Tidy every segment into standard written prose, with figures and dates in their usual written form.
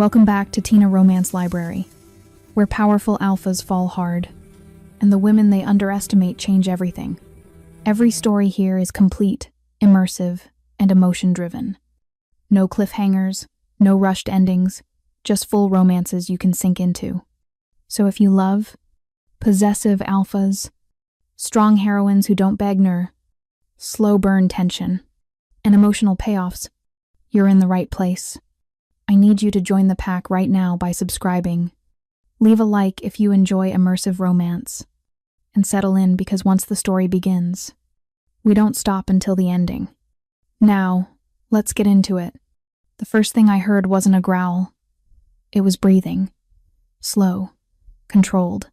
Welcome back to Tina Romance Library, where powerful alphas fall hard, and the women they underestimate change everything. Every story here is complete, immersive, and emotion-driven. No cliffhangers, no rushed endings, just full romances you can sink into. So if you love possessive alphas, strong heroines who don't beg nor slow burn tension, and emotional payoffs, you're in the right place. I need you to join the pack right now by subscribing. Leave a like if you enjoy immersive romance. And settle in because once the story begins, we don't stop until the ending. Now, let's get into it. The first thing I heard wasn't a growl. It was breathing. Slow, controlled,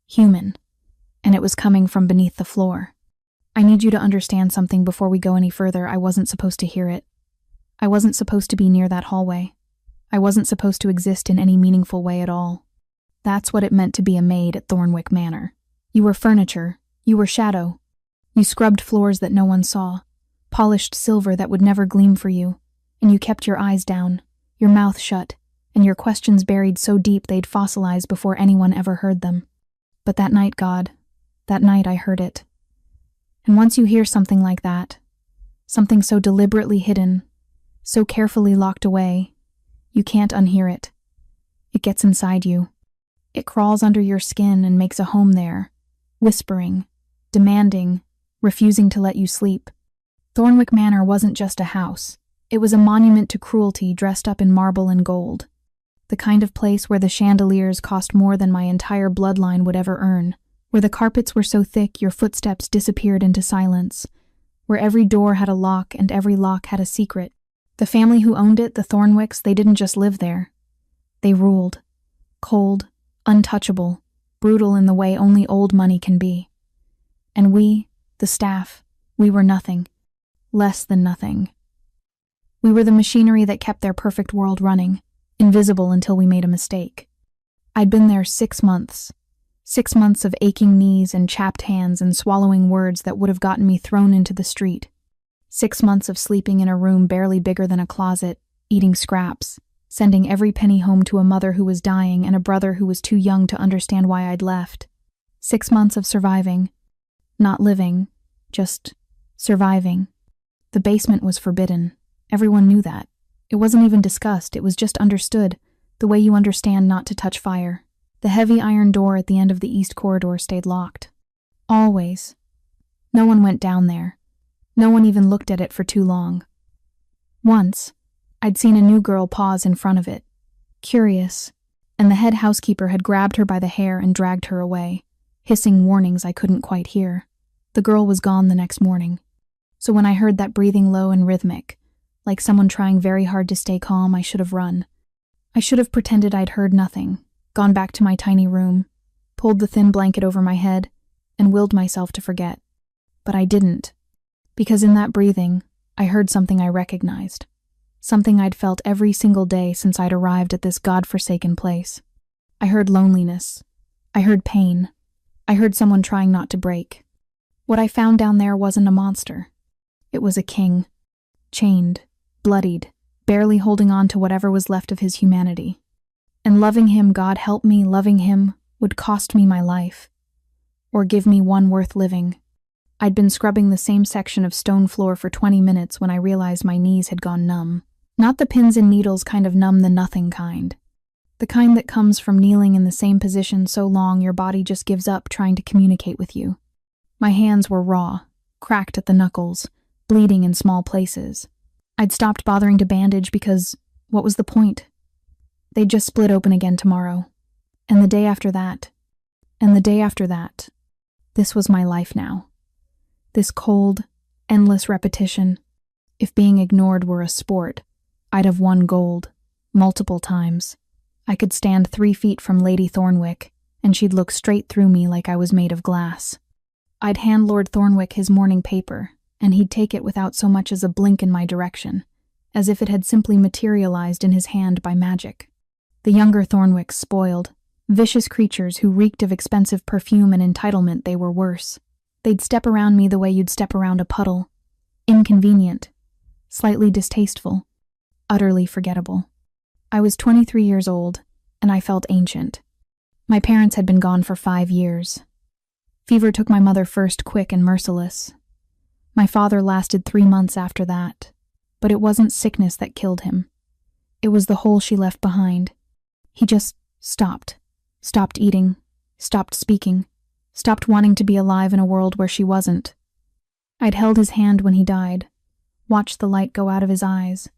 human. And it was coming from beneath the floor. I need you to understand something before we go any further. I wasn't supposed to hear it. I wasn't supposed to be near that hallway. I wasn't supposed to exist in any meaningful way at all. That's what it meant to be a maid at Thornwick Manor. You were furniture. You were shadow. You scrubbed floors that no one saw, polished silver that would never gleam for you, and you kept your eyes down, your mouth shut, and your questions buried so deep they'd fossilize before anyone ever heard them. But that night, God, that night I heard it. And once you hear something like that, something so deliberately hidden, so carefully locked away, you can't unhear it. It gets inside you. It crawls under your skin and makes a home there, whispering, demanding, refusing to let you sleep. Thornwick Manor wasn't just a house. It was a monument to cruelty dressed up in marble and gold. The kind of place where the chandeliers cost more than my entire bloodline would ever earn, where the carpets were so thick your footsteps disappeared into silence, where every door had a lock and every lock had a secret. The family who owned it, the Thornwicks, they didn't just live there. They ruled. Cold, untouchable, brutal in the way only old money can be. And we, the staff, we were nothing. Less than nothing. We were the machinery that kept their perfect world running, invisible until we made a mistake. I'd been there 6 months. 6 months of aching knees and chapped hands and swallowing words that would have gotten me thrown into the street. 6 months of sleeping in a room barely bigger than a closet, eating scraps, sending every penny home to a mother who was dying and a brother who was too young to understand why I'd left. 6 months of surviving. Not living, just surviving. The basement was forbidden. Everyone knew that. It wasn't even discussed, it was just understood, the way you understand not to touch fire. The heavy iron door at the end of the east corridor stayed locked. Always. No one went down there. No one even looked at it for too long. Once, I'd seen a new girl pause in front of it, curious, and the head housekeeper had grabbed her by the hair and dragged her away, hissing warnings I couldn't quite hear. The girl was gone the next morning. So when I heard that breathing low and rhythmic, like someone trying very hard to stay calm, I should have run. I should have pretended I'd heard nothing, gone back to my tiny room, pulled the thin blanket over my head, and willed myself to forget. But I didn't, because in that breathing, I heard something I recognized, something I'd felt every single day since I'd arrived at this godforsaken place. I heard loneliness. I heard pain. I heard someone trying not to break. What I found down there wasn't a monster. It was a king, chained, bloodied, barely holding on to whatever was left of his humanity. And loving him, God help me, loving him would cost me my life, or give me one worth living. I'd been scrubbing the same section of stone floor for 20 minutes when I realized my knees had gone numb. Not the pins and needles kind of numb, the nothing kind. The kind that comes from kneeling in the same position so long your body just gives up trying to communicate with you. My hands were raw, cracked at the knuckles, bleeding in small places. I'd stopped bothering to bandage because, what was the point? They'd just split open again tomorrow. And the day after that. And the day after that. This was my life now. This cold, endless repetition. If being ignored were a sport, I'd have won gold, multiple times. I could stand 3 feet from Lady Thornwick, and she'd look straight through me like I was made of glass. I'd hand Lord Thornwick his morning paper, and he'd take it without so much as a blink in my direction, as if it had simply materialized in his hand by magic. The younger Thornwicks, spoiled, vicious creatures who reeked of expensive perfume and entitlement, they were worse. They'd step around me the way you'd step around a puddle. Inconvenient, slightly distasteful, utterly forgettable. I was 23 years old, and I felt ancient. My parents had been gone for 5 years. Fever took my mother first, quick and merciless. My father lasted 3 months after that, but it wasn't sickness that killed him. It was the hole she left behind. He just stopped eating, stopped speaking, stopped wanting to be alive in a world where she wasn't. I'd held his hand when he died, watched the light go out of his eyes,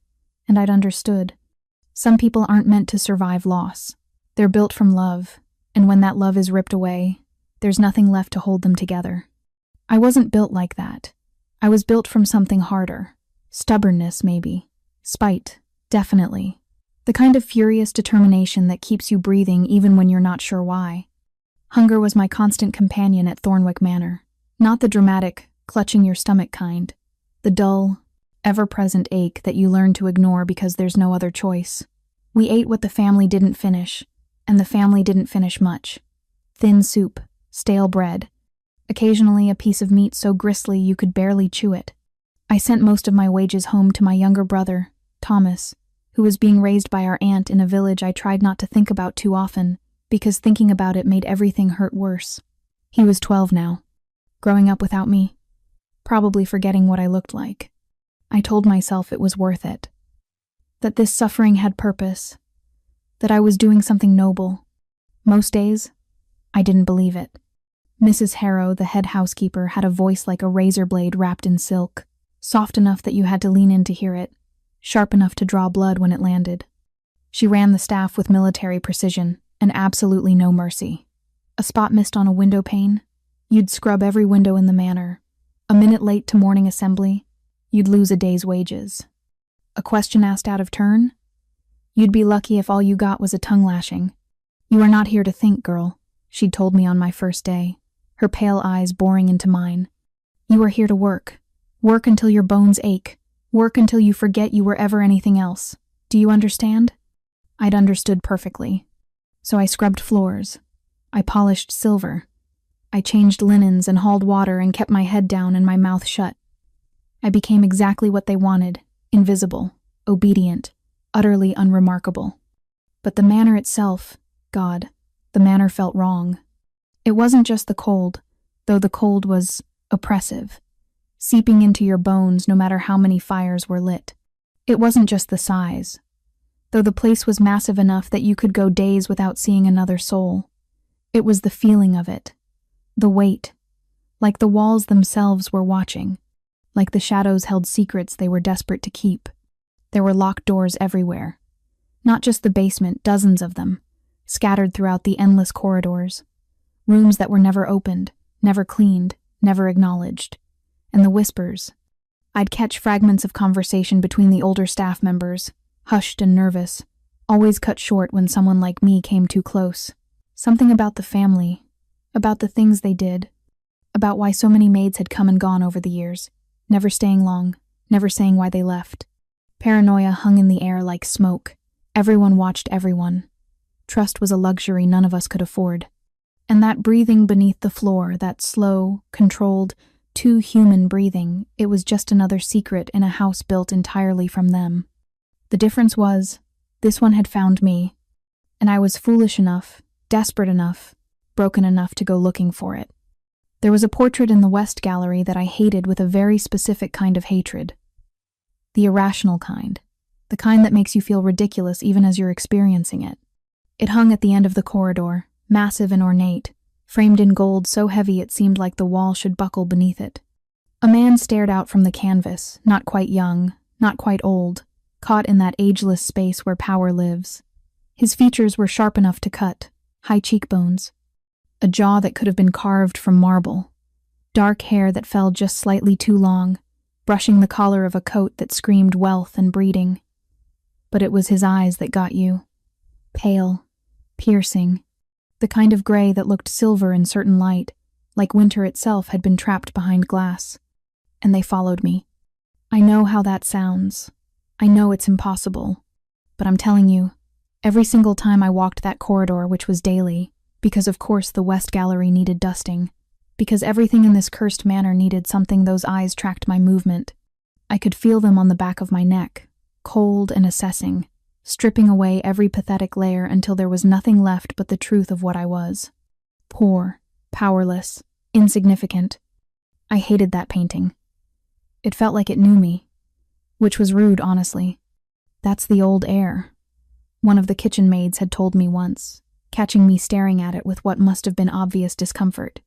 and I'd understood. Some people aren't meant to survive loss. They're built from love, and when that love is ripped away, there's nothing left to hold them together. I wasn't built like that. I was built from something harder. Stubbornness, maybe. Spite, definitely. The kind of furious determination that keeps you breathing even when you're not sure why. Hunger was my constant companion at Thornwick Manor. Not the dramatic, clutching your stomach kind. The dull, ever-present ache that you learn to ignore because there's no other choice. We ate what the family didn't finish, and the family didn't finish much. Thin soup, stale bread, occasionally a piece of meat so gristly you could barely chew it. I sent most of my wages home to my younger brother, Thomas, who was being raised by our aunt in a village I tried not to think about too often, because thinking about it made everything hurt worse. He was 12 now, growing up without me, probably forgetting what I looked like. I told myself it was worth it, that this suffering had purpose, that I was doing something noble. Most days, I didn't believe it. Mrs. Harrow, the head housekeeper, had a voice like a razor blade wrapped in silk, soft enough that you had to lean in to hear it, sharp enough to draw blood when it landed. She ran the staff with military precision and absolutely no mercy. A spot missed on a window pane, you'd scrub every window in the manor. A minute late to morning assembly, you'd lose a day's wages. A question asked out of turn? You'd be lucky if all you got was a tongue lashing. You are not here to think, girl, she'd told me on my first day, her pale eyes boring into mine. You are here to work. Work until your bones ache. Work until you forget you were ever anything else. Do you understand? I'd understood perfectly. So I scrubbed floors. I polished silver. I changed linens and hauled water and kept my head down and my mouth shut. I became exactly what they wanted, invisible, obedient, utterly unremarkable. But the manor itself, God, the manor felt wrong. It wasn't just the cold, though the cold was oppressive, seeping into your bones no matter how many fires were lit. It wasn't just the size, though the place was massive enough that you could go days without seeing another soul. It was the feeling of it, the weight, like the walls themselves were watching, like the shadows held secrets they were desperate to keep. There were locked doors everywhere, not just the basement, dozens of them, scattered throughout the endless corridors, rooms that were never opened, never cleaned, never acknowledged. And the whispers. I'd catch fragments of conversation between the older staff members, hushed and nervous, always cut short when someone like me came too close. Something about the family, about the things they did, about why so many maids had come and gone over the years, never staying long, never saying why they left. Paranoia hung in the air like smoke. Everyone watched everyone. Trust was a luxury none of us could afford. And that breathing beneath the floor, that slow, controlled, too human breathing, it was just another secret in a house built entirely from them. The difference was, this one had found me, and I was foolish enough, desperate enough, broken enough to go looking for it. There was a portrait in the West Gallery that I hated with a very specific kind of hatred. The irrational kind. The kind that makes you feel ridiculous even as you're experiencing it. It hung at the end of the corridor, massive and ornate, framed in gold so heavy it seemed like the wall should buckle beneath it. A man stared out from the canvas, not quite young, not quite old, caught in that ageless space where power lives. His features were sharp enough to cut, high cheekbones, a jaw that could have been carved from marble, dark hair that fell just slightly too long, brushing the collar of a coat that screamed wealth and breeding. But it was his eyes that got you. Pale, piercing, the kind of gray that looked silver in certain light, like winter itself had been trapped behind glass. And they followed me. I know how that sounds. I know it's impossible. But I'm telling you, every single time I walked that corridor, which was daily, because of course the West Gallery needed dusting, because everything in this cursed manor needed something, those eyes tracked my movement. I could feel them on the back of my neck, cold and assessing, stripping away every pathetic layer until there was nothing left but the truth of what I was. Poor, powerless, insignificant. I hated that painting. It felt like it knew me, which was rude, honestly. That's the old air, one of the kitchen maids had told me once, catching me staring at it with what must have been obvious discomfort.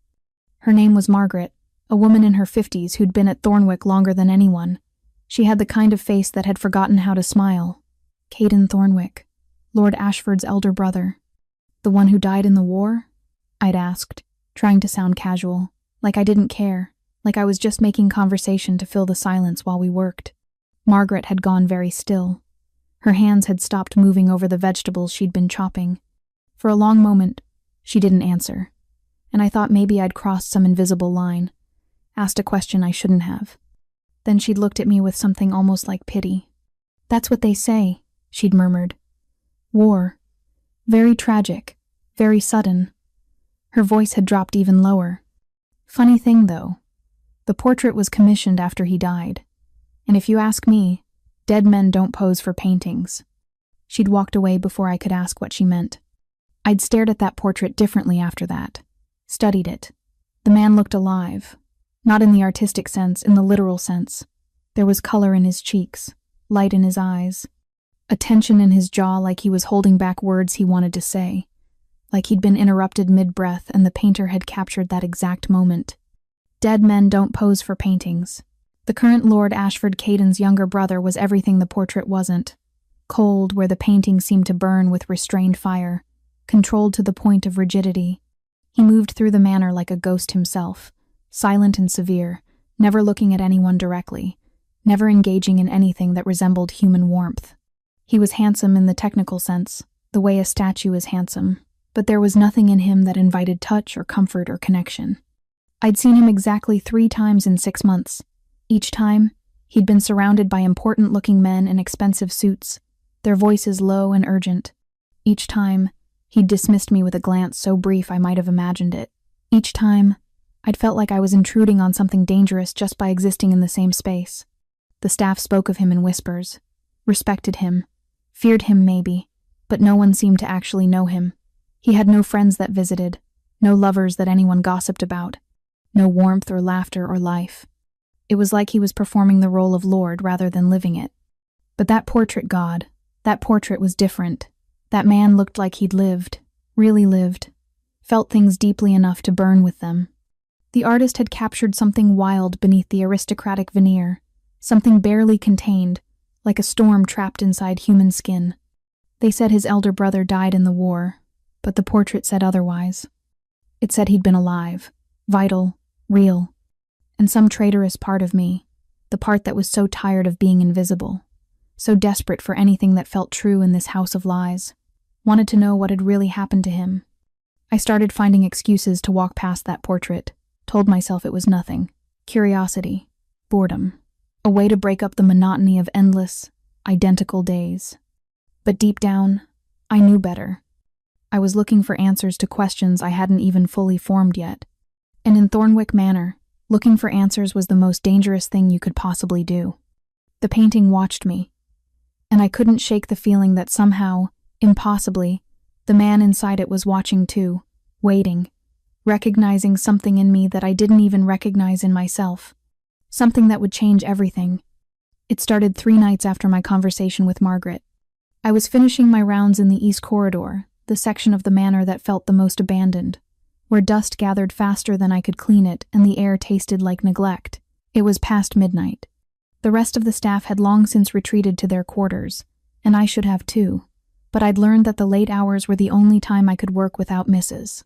Her name was Margaret, a woman in her 50s who'd been at Thornwick longer than anyone. She had the kind of face that had forgotten how to smile. Caden Thornwick, Lord Ashford's elder brother. The one who died in the war? I'd asked, trying to sound casual, like I didn't care, like I was just making conversation to fill the silence while we worked. Margaret had gone very still. Her hands had stopped moving over the vegetables she'd been chopping. For a long moment, she didn't answer, and I thought maybe I'd crossed some invisible line, asked a question I shouldn't have. Then she'd looked at me with something almost like pity. "That's what they say," she'd murmured. "War. Very tragic, very sudden." Her voice had dropped even lower. Funny thing, though. The portrait was commissioned after he died. And if you ask me, dead men don't pose for paintings. She'd walked away before I could ask what she meant. I'd stared at that portrait differently after that. Studied it. The man looked alive. Not in the artistic sense, in the literal sense. There was color in his cheeks, light in his eyes, a tension in his jaw like he was holding back words he wanted to say, like he'd been interrupted mid-breath and the painter had captured that exact moment. Dead men don't pose for paintings. The current Lord Ashford Caden's younger brother was everything the portrait wasn't. Cold where the painting seemed to burn with restrained fire, controlled to the point of rigidity. He moved through the manor like a ghost himself, silent and severe, never looking at anyone directly, never engaging in anything that resembled human warmth. He was handsome in the technical sense, the way a statue is handsome, but there was nothing in him that invited touch or comfort or connection. I'd seen him exactly 3 times in 6 months. Each time, he'd been surrounded by important-looking men in expensive suits, their voices low and urgent. Each time, he'd dismissed me with a glance so brief I might have imagined it. Each time, I'd felt like I was intruding on something dangerous just by existing in the same space. The staff spoke of him in whispers, respected him, feared him maybe, but no one seemed to actually know him. He had no friends that visited, no lovers that anyone gossiped about, no warmth or laughter or life. It was like he was performing the role of Lord rather than living it. But that portrait was different. That man looked like he'd lived, really lived, felt things deeply enough to burn with them. The artist had captured something wild beneath the aristocratic veneer, something barely contained, like a storm trapped inside human skin. They said his elder brother died in the war, but the portrait said otherwise. It said he'd been alive, vital, real, and some traitorous part of me, the part that was so tired of being invisible, so desperate for anything that felt true in this house of lies, wanted to know what had really happened to him. I started finding excuses to walk past that portrait, told myself it was nothing. Curiosity, boredom, a way to break up the monotony of endless, identical days. But deep down, I knew better. I was looking for answers to questions I hadn't even fully formed yet. And in Thornwick Manor, looking for answers was the most dangerous thing you could possibly do. The painting watched me, and I couldn't shake the feeling that somehow, impossibly, the man inside it was watching too, waiting, recognizing something in me that I didn't even recognize in myself, something that would change everything. It started 3 nights after my conversation with Margaret. I was finishing my rounds in the East Corridor, the section of the manor that felt the most abandoned, where dust gathered faster than I could clean it and the air tasted like neglect. It was past midnight. The rest of the staff had long since retreated to their quarters, and I should have too, but I'd learned that the late hours were the only time I could work without misses.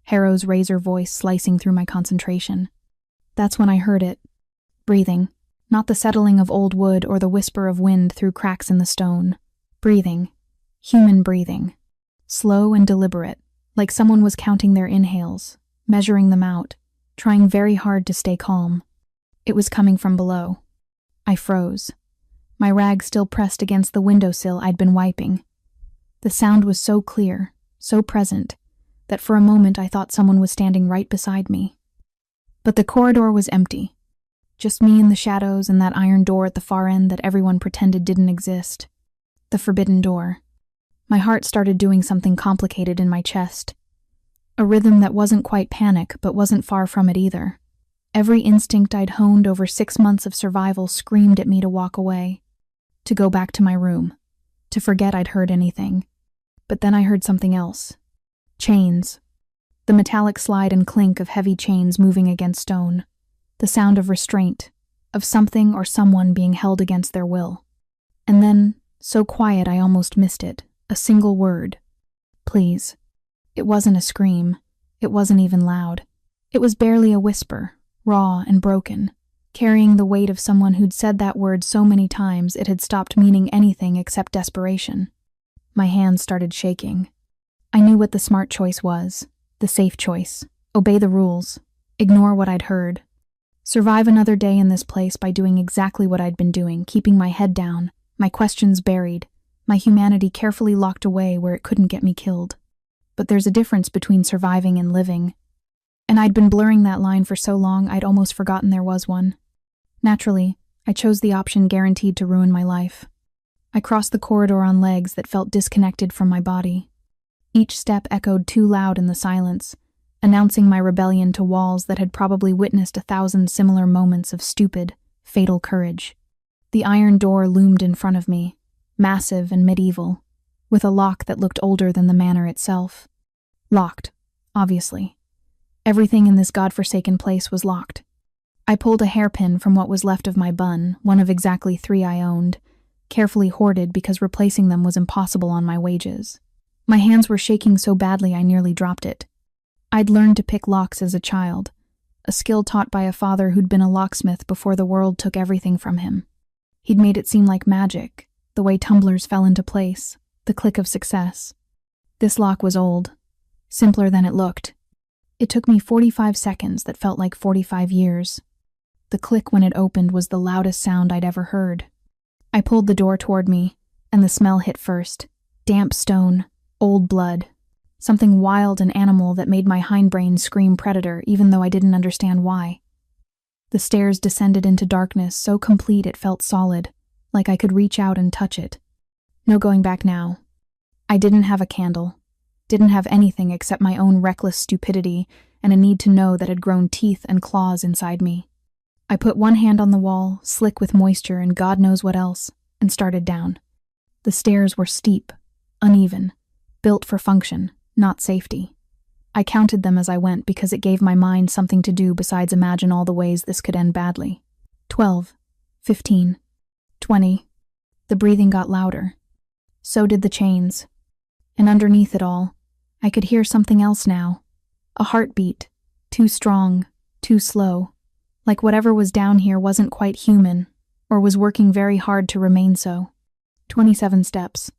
Harrow's razor voice slicing through my concentration. That's when I heard it. Breathing, not the settling of old wood or the whisper of wind through cracks in the stone. Breathing. Human breathing. Slow and deliberate, like someone was counting their inhales, measuring them out, trying very hard to stay calm. It was coming from below. I froze, my rag still pressed against the windowsill I'd been wiping. The sound was so clear, so present, that for a moment I thought someone was standing right beside me. But the corridor was empty. Just me in the shadows and that iron door at the far end that everyone pretended didn't exist. The forbidden door. My heart started doing something complicated in my chest. A rhythm that wasn't quite panic, but wasn't far from it either. Every instinct I'd honed over 6 months of survival screamed at me to walk away, to go back to my room, to forget I'd heard anything. But then I heard something else. Chains. The metallic slide and clink of heavy chains moving against stone. The sound of restraint, of something or someone being held against their will. And then, so quiet I almost missed it, a single word. Please. It wasn't a scream. It wasn't even loud. It was barely a whisper, raw and broken, carrying the weight of someone who'd said that word so many times it had stopped meaning anything except desperation. My hands started shaking. I knew what the smart choice was, the safe choice. Obey the rules. Ignore what I'd heard. Survive another day in this place by doing exactly what I'd been doing, keeping my head down, my questions buried, my humanity carefully locked away where it couldn't get me killed. But there's a difference between surviving and living. And I'd been blurring that line for so long I'd almost forgotten there was one. Naturally, I chose the option guaranteed to ruin my life. I crossed the corridor on legs that felt disconnected from my body. Each step echoed too loud in the silence, announcing my rebellion to walls that had probably witnessed 1,000 similar moments of stupid, fatal courage. The iron door loomed in front of me, massive and medieval, with a lock that looked older than the manor itself. Locked, obviously. Everything in this godforsaken place was locked. I pulled a hairpin from what was left of my bun, one of exactly 3 I owned, carefully hoarded because replacing them was impossible on my wages. My hands were shaking so badly I nearly dropped it. I'd learned to pick locks as a child, a skill taught by a father who'd been a locksmith before the world took everything from him. He'd made it seem like magic, the way tumblers fell into place, the click of success. This lock was old, simpler than it looked. It took me 45 seconds that felt like 45 years. The click when it opened was the loudest sound I'd ever heard. I pulled the door toward me, and the smell hit first. Damp stone, old blood, something wild and animal that made my hindbrain scream predator even though I didn't understand why. The stairs descended into darkness so complete it felt solid, like I could reach out and touch it. No going back now. I didn't have a candle, didn't have anything except my own reckless stupidity and a need to know that had grown teeth and claws inside me. I put one hand on the wall, slick with moisture and God knows what else, and started down. The stairs were steep, uneven, built for function, not safety. I counted them as I went because it gave my mind something to do besides imagine all the ways this could end badly. 12, 15, 20. The breathing got louder. So did the chains. And underneath it all, I could hear something else now. A heartbeat, too strong, too slow. Like whatever was down here wasn't quite human, or was working very hard to remain so. 27 steps.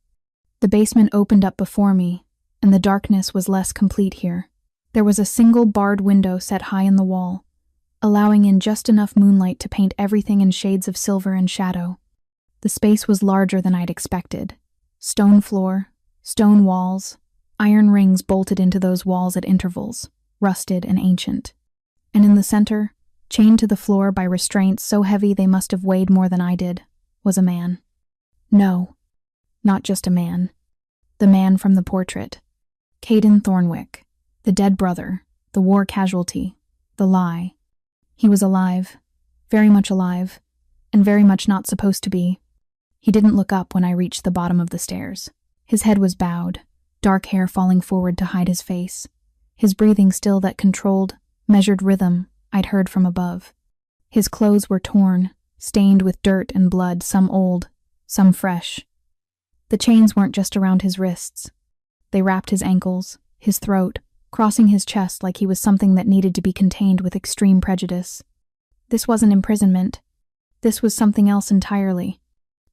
The basement opened up before me, and the darkness was less complete here. There was a single barred window set high in the wall, allowing in just enough moonlight to paint everything in shades of silver and shadow. The space was larger than I'd expected. Stone floor, stone walls, iron rings bolted into those walls at intervals, rusted and ancient. And in the center, chained to the floor by restraints so heavy they must have weighed more than I did, was a man. No, not just a man. The man from the portrait. Caden Thornwick, the dead brother, the war casualty, the lie. He was alive, very much alive, and very much not supposed to be. He didn't look up when I reached the bottom of the stairs. His head was bowed, dark hair falling forward to hide his face, his breathing still that controlled, measured rhythm I'd heard from above. His clothes were torn, stained with dirt and blood, some old, some fresh. The chains weren't just around his wrists. They wrapped his ankles, his throat, crossing his chest like he was something that needed to be contained with extreme prejudice. This wasn't imprisonment. This was something else entirely.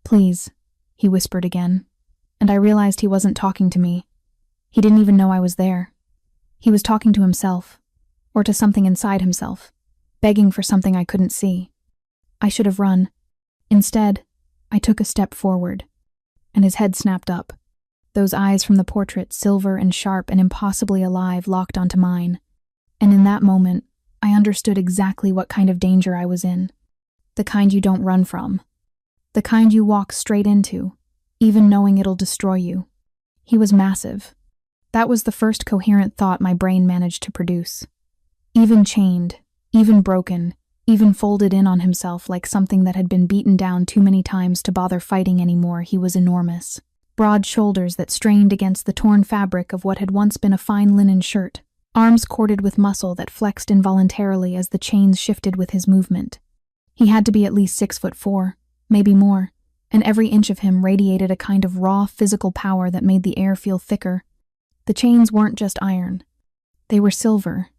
Please, he whispered again, and I realized he wasn't talking to me. He didn't even know I was there. He was talking to himself, or to something inside himself, begging for something I couldn't see. I should have run. Instead, I took a step forward, and his head snapped up. Those eyes from the portrait, silver and sharp and impossibly alive, locked onto mine. And in that moment, I understood exactly what kind of danger I was in. The kind you don't run from. The kind you walk straight into, even knowing it'll destroy you. He was massive. That was the first coherent thought my brain managed to produce. Even chained, even broken, even folded in on himself like something that had been beaten down too many times to bother fighting anymore, he was enormous. Broad shoulders that strained against the torn fabric of what had once been a fine linen shirt. Arms corded with muscle that flexed involuntarily as the chains shifted with his movement. He had to be at least 6'4", maybe more, and every inch of him radiated a kind of raw physical power that made the air feel thicker. The chains weren't just iron. They were silver.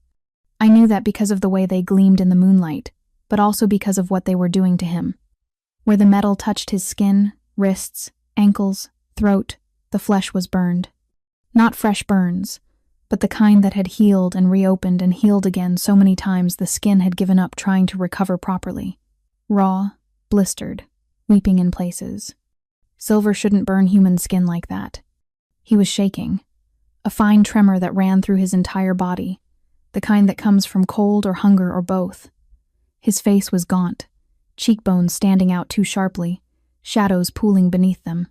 I knew that because of the way they gleamed in the moonlight, but also because of what they were doing to him. Where the metal touched his skin, wrists, ankles, throat, the flesh was burned. Not fresh burns, but the kind that had healed and reopened and healed again so many times the skin had given up trying to recover properly. Raw, blistered, weeping in places. Silver shouldn't burn human skin like that. He was shaking. A fine tremor that ran through his entire body, the kind that comes from cold or hunger or both. His face was gaunt, cheekbones standing out too sharply, shadows pooling beneath them.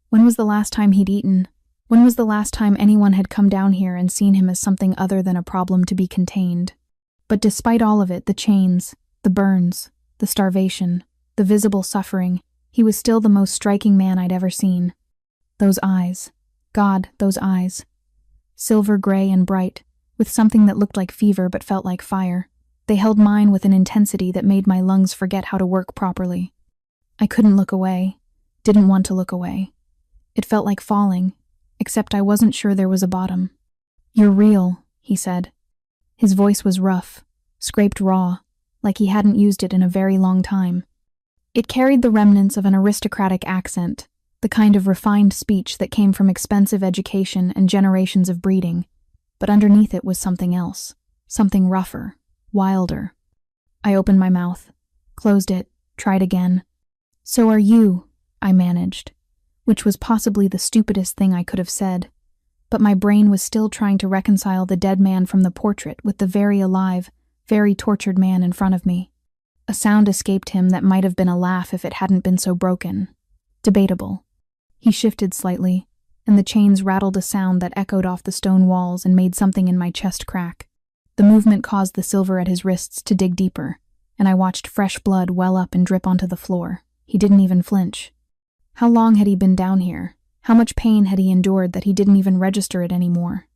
When was the last time he'd eaten? When was the last time anyone had come down here and seen him as something other than a problem to be contained? But despite all of it, the chains, the burns, the starvation, the visible suffering, he was still the most striking man I'd ever seen. Those eyes. God, those eyes. Silver gray and bright, with something that looked like fever but felt like fire. They held mine with an intensity that made my lungs forget how to work properly. I couldn't look away, didn't want to look away. It felt like falling, except I wasn't sure there was a bottom. "You're real," he said. His voice was rough, scraped raw, like he hadn't used it in a very long time. It carried the remnants of an aristocratic accent, the kind of refined speech that came from expensive education and generations of breeding, but underneath it was something else, something rougher, wilder. I opened my mouth, closed it, tried again. "So are you," I managed, which was possibly the stupidest thing I could have said, but my brain was still trying to reconcile the dead man from the portrait with the very alive, very tortured man in front of me. A sound escaped him that might have been a laugh if it hadn't been so broken. Debatable. He shifted slightly, and the chains rattled a sound that echoed off the stone walls and made something in my chest crack. The movement caused the silver at his wrists to dig deeper, and I watched fresh blood well up and drip onto the floor. He didn't even flinch. How long had he been down here? How much pain had he endured that he didn't even register it anymore?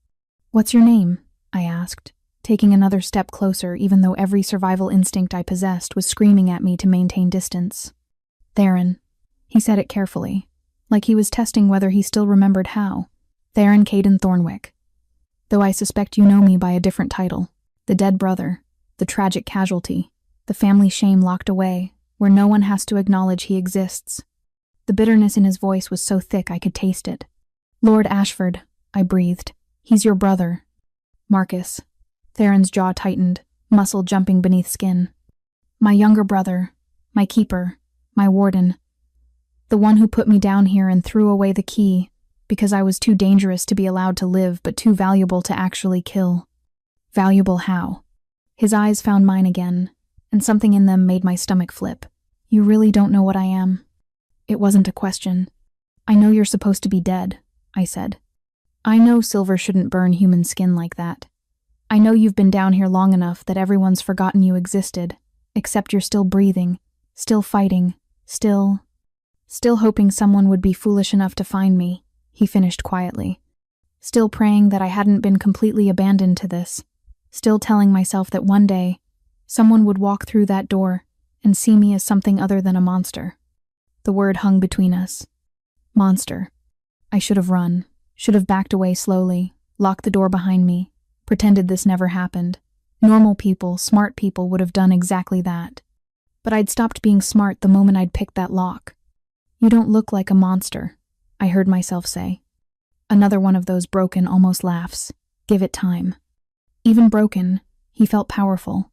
"What's your name?" I asked, taking another step closer even though every survival instinct I possessed was screaming at me to maintain distance. "Theron." He said it carefully, like he was testing whether he still remembered how. "Theron Caden Thornwick. Though I suspect you know me by a different title. The dead brother, the tragic casualty, the family shame locked away, where no one has to acknowledge he exists." The bitterness in his voice was so thick I could taste it. "Lord Ashford," I breathed. "He's your brother." "Marcus." Theron's jaw tightened, muscle jumping beneath skin. "My younger brother, my keeper, my warden. The one who put me down here and threw away the key because I was too dangerous to be allowed to live but too valuable to actually kill." "Valuable how?" His eyes found mine again, and something in them made my stomach flip. "You really don't know what I am?" It wasn't a question. "I know you're supposed to be dead," I said. "I know silver shouldn't burn human skin like that. I know you've been down here long enough that everyone's forgotten you existed, except you're still breathing, still fighting, still hoping someone would be foolish enough to find me," he finished quietly. "Still praying that I hadn't been completely abandoned to this, still telling myself that one day, someone would walk through that door and see me as something other than a monster." The word hung between us. Monster. I should have run, should have backed away slowly, locked the door behind me, pretended this never happened. Normal people, smart people would have done exactly that. But I'd stopped being smart the moment I'd picked that lock. "You don't look like a monster," I heard myself say. Another one of those broken almost laughs. Give it time. Even broken, he felt powerful.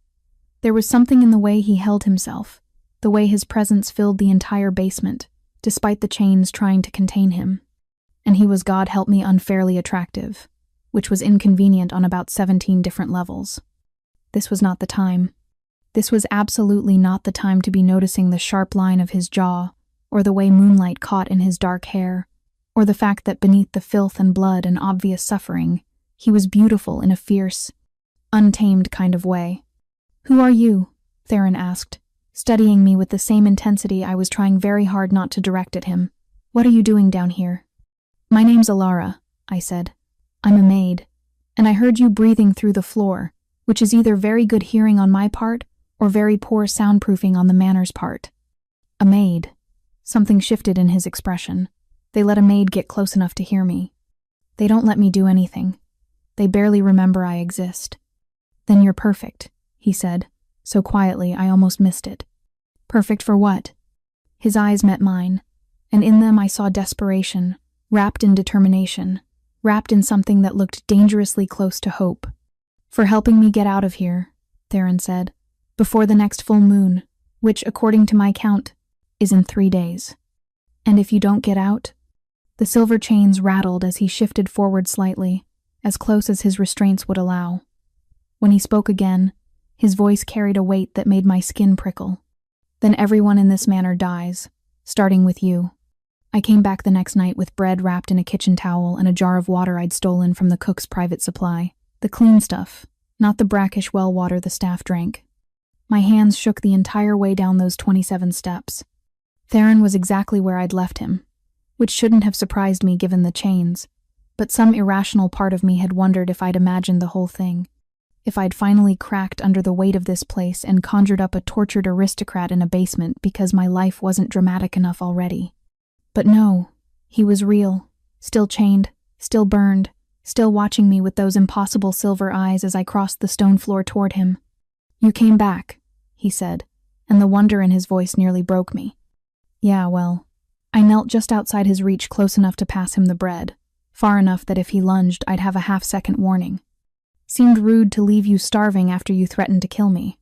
There was something in the way he held himself, the way his presence filled the entire basement, despite the chains trying to contain him. And he was, God help me, unfairly attractive, which was inconvenient on about 17 different levels. This was not the time. This was absolutely not the time to be noticing the sharp line of his jaw, or the way moonlight caught in his dark hair, or the fact that beneath the filth and blood and obvious suffering, he was beautiful in a fierce, untamed kind of way. "Who are you?" Theron asked, studying me with the same intensity I was trying very hard not to direct at him. "What are you doing down here?" "My name's Alara," I said. "I'm a maid, and I heard you breathing through the floor, which is either very good hearing on my part or very poor soundproofing on the manor's part." "A maid." Something shifted in his expression. "They let a maid get close enough to hear me. They don't let me do anything. They barely remember I exist." "Then you're perfect," he said, so quietly I almost missed it. "Perfect for what?" His eyes met mine, and in them I saw desperation, wrapped in determination, wrapped in something that looked dangerously close to hope. "For helping me get out of here," Theron said, "before the next full moon, which, according to my count, is in 3 days. And if you don't get out?" The silver chains rattled as he shifted forward slightly, as close as his restraints would allow. When he spoke again, his voice carried a weight that made my skin prickle. "Then everyone in this manor dies, starting with you." I came back the next night with bread wrapped in a kitchen towel and a jar of water I'd stolen from the cook's private supply. The clean stuff, not the brackish well water the staff drank. My hands shook the entire way down those 27 steps. Theron was exactly where I'd left him, which shouldn't have surprised me given the chains, but some irrational part of me had wondered if I'd imagined the whole thing, if I'd finally cracked under the weight of this place and conjured up a tortured aristocrat in a basement because my life wasn't dramatic enough already. But no, he was real, still chained, still burned, still watching me with those impossible silver eyes as I crossed the stone floor toward him. "You came back," he said, and the wonder in his voice nearly broke me. "Yeah, well." I knelt just outside his reach, close enough to pass him the bread, far enough that if he lunged, I'd have a half-second warning. "Seemed rude to leave you starving after you threatened to kill me."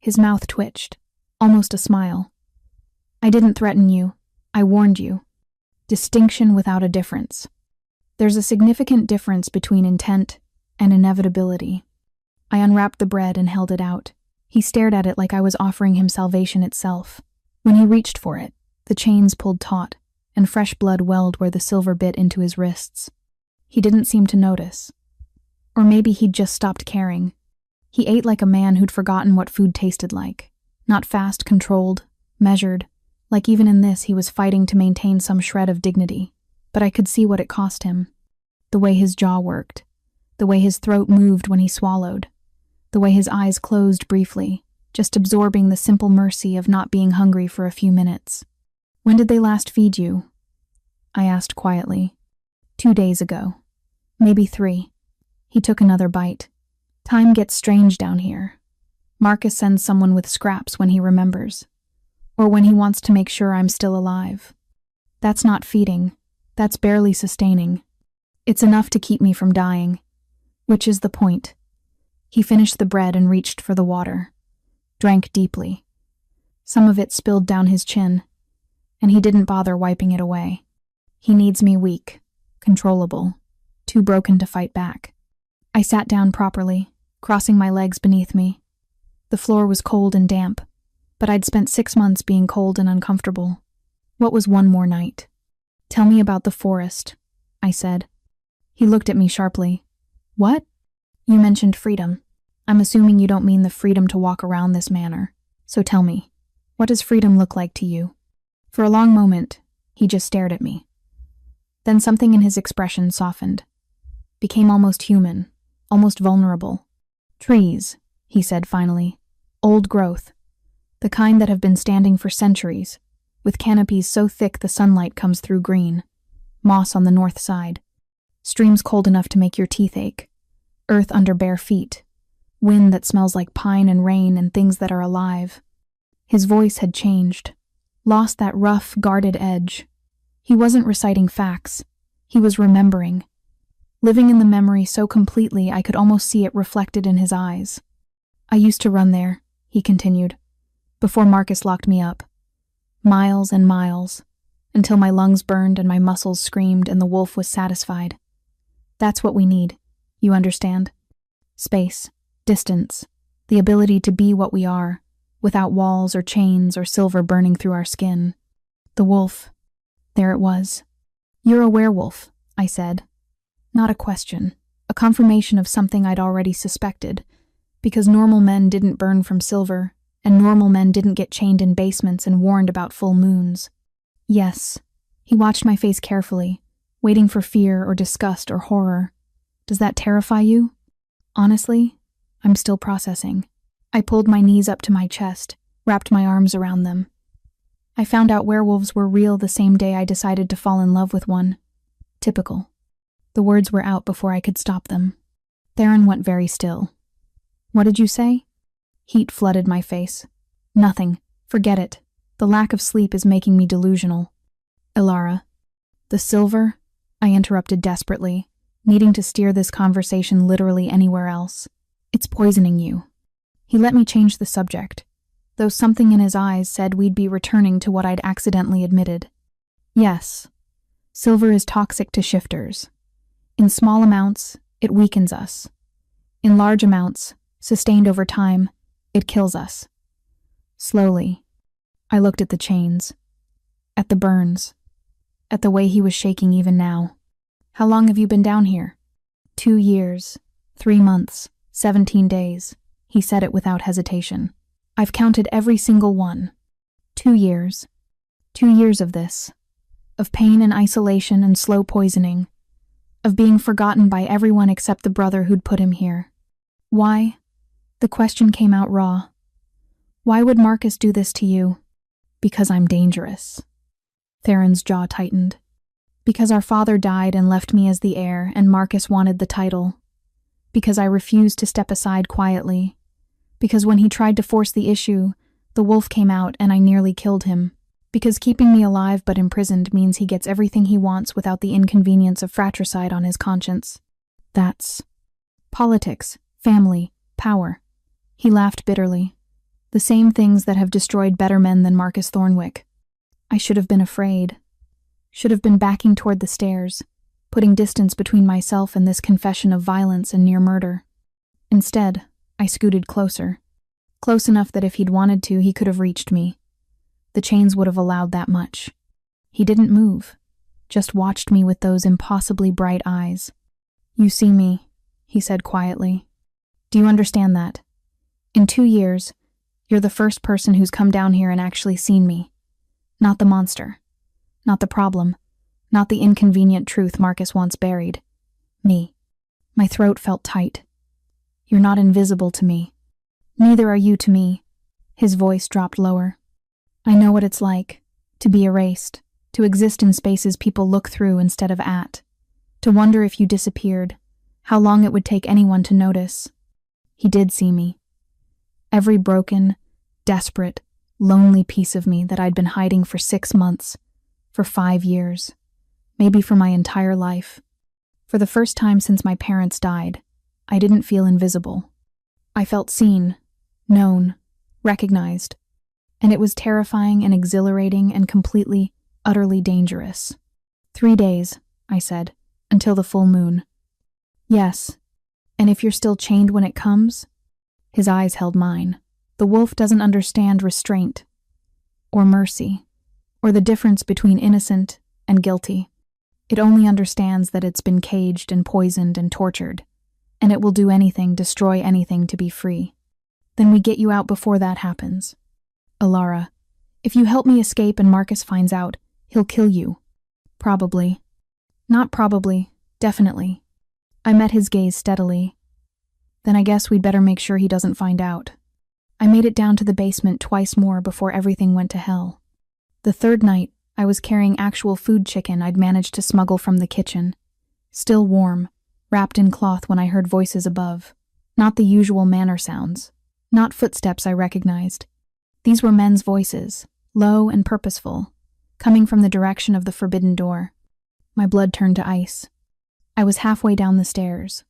His mouth twitched, almost a smile. "I didn't threaten you. I warned you. Distinction without a difference. There's a significant difference between intent and inevitability." I unwrapped the bread and held it out. He stared at it like I was offering him salvation itself. When he reached for it, the chains pulled taut, and fresh blood welled where the silver bit into his wrists. He didn't seem to notice. Or maybe he'd just stopped caring. He ate like a man who'd forgotten what food tasted like. Not fast, controlled, measured, like even in this he was fighting to maintain some shred of dignity. But I could see what it cost him. The way his jaw worked. The way his throat moved when he swallowed. The way his eyes closed briefly, just absorbing the simple mercy of not being hungry for a few minutes. "When did they last feed you?" I asked quietly. 2 days ago. Maybe 3. He took another bite. "Time gets strange down here. Marcus sends someone with scraps when he remembers, or when he wants to make sure I'm still alive. That's not feeding. That's barely sustaining. It's enough to keep me from dying. Which is the point." He finished the bread and reached for the water. Drank deeply. Some of it spilled down his chin, and he didn't bother wiping it away. "He needs me weak, controllable, too broken to fight back." I sat down properly, crossing my legs beneath me. The floor was cold and damp, but I'd spent 6 months being cold and uncomfortable. What was one more night? "Tell me about the forest," I said. He looked at me sharply. "What?" "You mentioned freedom. I'm assuming you don't mean the freedom to walk around this manor. So tell me, what does freedom look like to you?" For a long moment, he just stared at me. Then something in his expression softened, became almost human, almost vulnerable. "Trees," he said finally. "Old growth. The kind that have been standing for centuries, with canopies so thick the sunlight comes through green. Moss on the north side. Streams cold enough to make your teeth ache. Earth under bare feet. Wind that smells like pine and rain and things that are alive." His voice had changed, lost that rough, guarded edge. He wasn't reciting facts. He was remembering. Living in the memory so completely I could almost see it reflected in his eyes. "I used to run there," he continued, "before Marcus locked me up. Miles and miles, until my lungs burned and my muscles screamed and the wolf was satisfied. That's what we need, you understand? Space, distance, the ability to be what we are, without walls or chains or silver burning through our skin." The wolf. There it was. "You're a werewolf," I said. Not a question, a confirmation of something I'd already suspected, because normal men didn't burn from silver, and normal men didn't get chained in basements and warned about full moons. Yes. He watched my face carefully, waiting for fear or disgust or horror. "Does that terrify you?" "Honestly, I'm still processing." I pulled my knees up to my chest, wrapped my arms around them. "I found out werewolves were real the same day I decided to fall in love with one. Typical." The words were out before I could stop them. Theron went very still. "What did you say?" Heat flooded my face. "Nothing. Forget it. The lack of sleep is making me delusional." "Ilara." "The silver?" I interrupted desperately, needing to steer this conversation literally anywhere else. "It's poisoning you." He let me change the subject, though something in his eyes said we'd be returning to what I'd accidentally admitted. "Yes. Silver is toxic to shifters. In small amounts, it weakens us. In large amounts, sustained over time, it kills us." Slowly, I looked at the chains, at the burns, at the way he was shaking even now. "How long have you been down here?" 2 years, 3 months, 17 days. He said it without hesitation. "I've counted every single one. 2 years. 2 years of this. Of pain and isolation and slow poisoning. Of being forgotten by everyone except the brother who'd put him here. Why?" The question came out raw. "Why would Marcus do this to you?" "Because I'm dangerous." Theron's jaw tightened. "Because our father died and left me as the heir, and Marcus wanted the title. Because I refused to step aside quietly. Because when he tried to force the issue, the wolf came out and I nearly killed him. Because keeping me alive but imprisoned means he gets everything he wants without the inconvenience of fratricide on his conscience. That's politics, family, power." He laughed bitterly. "The same things that have destroyed better men than Marcus Thornwick. I should have been afraid. Should have been backing toward the stairs, putting distance between myself and this confession of violence and near murder. Instead, I scooted closer. Close enough that if he'd wanted to, he could have reached me. The chains would have allowed that much. He didn't move, just watched me with those impossibly bright eyes. "You see me," he said quietly. "Do you understand that? In 2 years, you're the first person who's come down here and actually seen me. Not the monster. Not the problem. Not the inconvenient truth Marcus wants buried. Me." My throat felt tight. "You're not invisible to me. Neither are you to me." His voice dropped lower. "I know what it's like, to be erased, to exist in spaces people look through instead of at, to wonder if you disappeared, how long it would take anyone to notice." He did see me. Every broken, desperate, lonely piece of me that I'd been hiding for 6 months, for 5 years, maybe for my entire life. For the first time since my parents died, I didn't feel invisible. I felt seen, known, recognized, and it was terrifying and exhilarating and completely, utterly dangerous. 3 days, I said, until the full moon. "Yes, and if you're still chained when it comes?" His eyes held mine. "The wolf doesn't understand restraint, or mercy, or the difference between innocent and guilty. It only understands that it's been caged and poisoned and tortured, and it will do anything, destroy anything to be free. Then we get you out before that happens. Ilara, if you help me escape and Marcus finds out, he'll kill you." "Probably." "Not probably, definitely." I met his gaze steadily. "Then I guess we'd better make sure he doesn't find out." I made it down to the basement twice more before everything went to hell. The 3rd night, I was carrying actual food chicken I'd managed to smuggle from the kitchen. Still warm, wrapped in cloth when I heard voices above. Not the usual manor sounds. Not footsteps I recognized. These were men's voices, low and purposeful, coming from the direction of the forbidden door. My blood turned to ice. I was halfway down the stairs.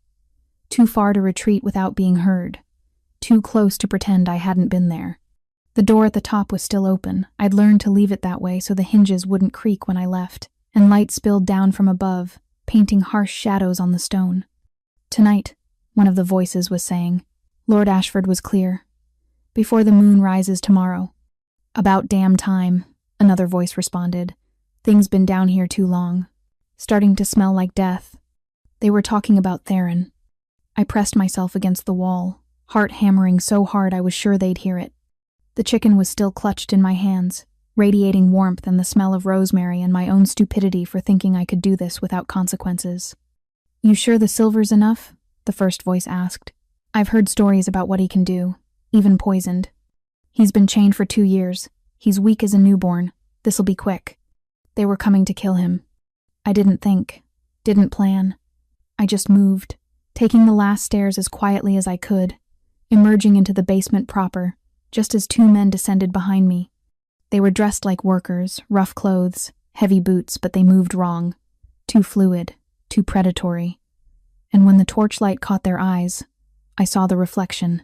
Too far to retreat without being heard. Too close to pretend I hadn't been there. The door at the top was still open. I'd learned to leave it that way so the hinges wouldn't creak when I left, and light spilled down from above, painting harsh shadows on the stone. "Tonight," one of the voices was saying. Lord Ashford was clear. "Before the moon rises tomorrow. About damn time." Another voice responded. Things been down here too long. Starting to smell like death. They were talking about Theron. I pressed myself against the wall, heart hammering so hard I was sure they'd hear it. The chicken was still clutched in my hands, radiating warmth and the smell of rosemary and my own stupidity for thinking I could do this without consequences. You sure the silver's enough? The first voice asked. I've heard stories about what he can do, even poisoned. He's been chained for 2 years. He's weak as a newborn. This'll be quick. They were coming to kill him. I didn't think, didn't plan. I just moved, taking the last stairs as quietly as I could, emerging into the basement proper, just as 2 men descended behind me. They were dressed like workers, rough clothes, heavy boots, but they moved wrong. Too fluid, too predatory. And when the torchlight caught their eyes, I saw the reflection.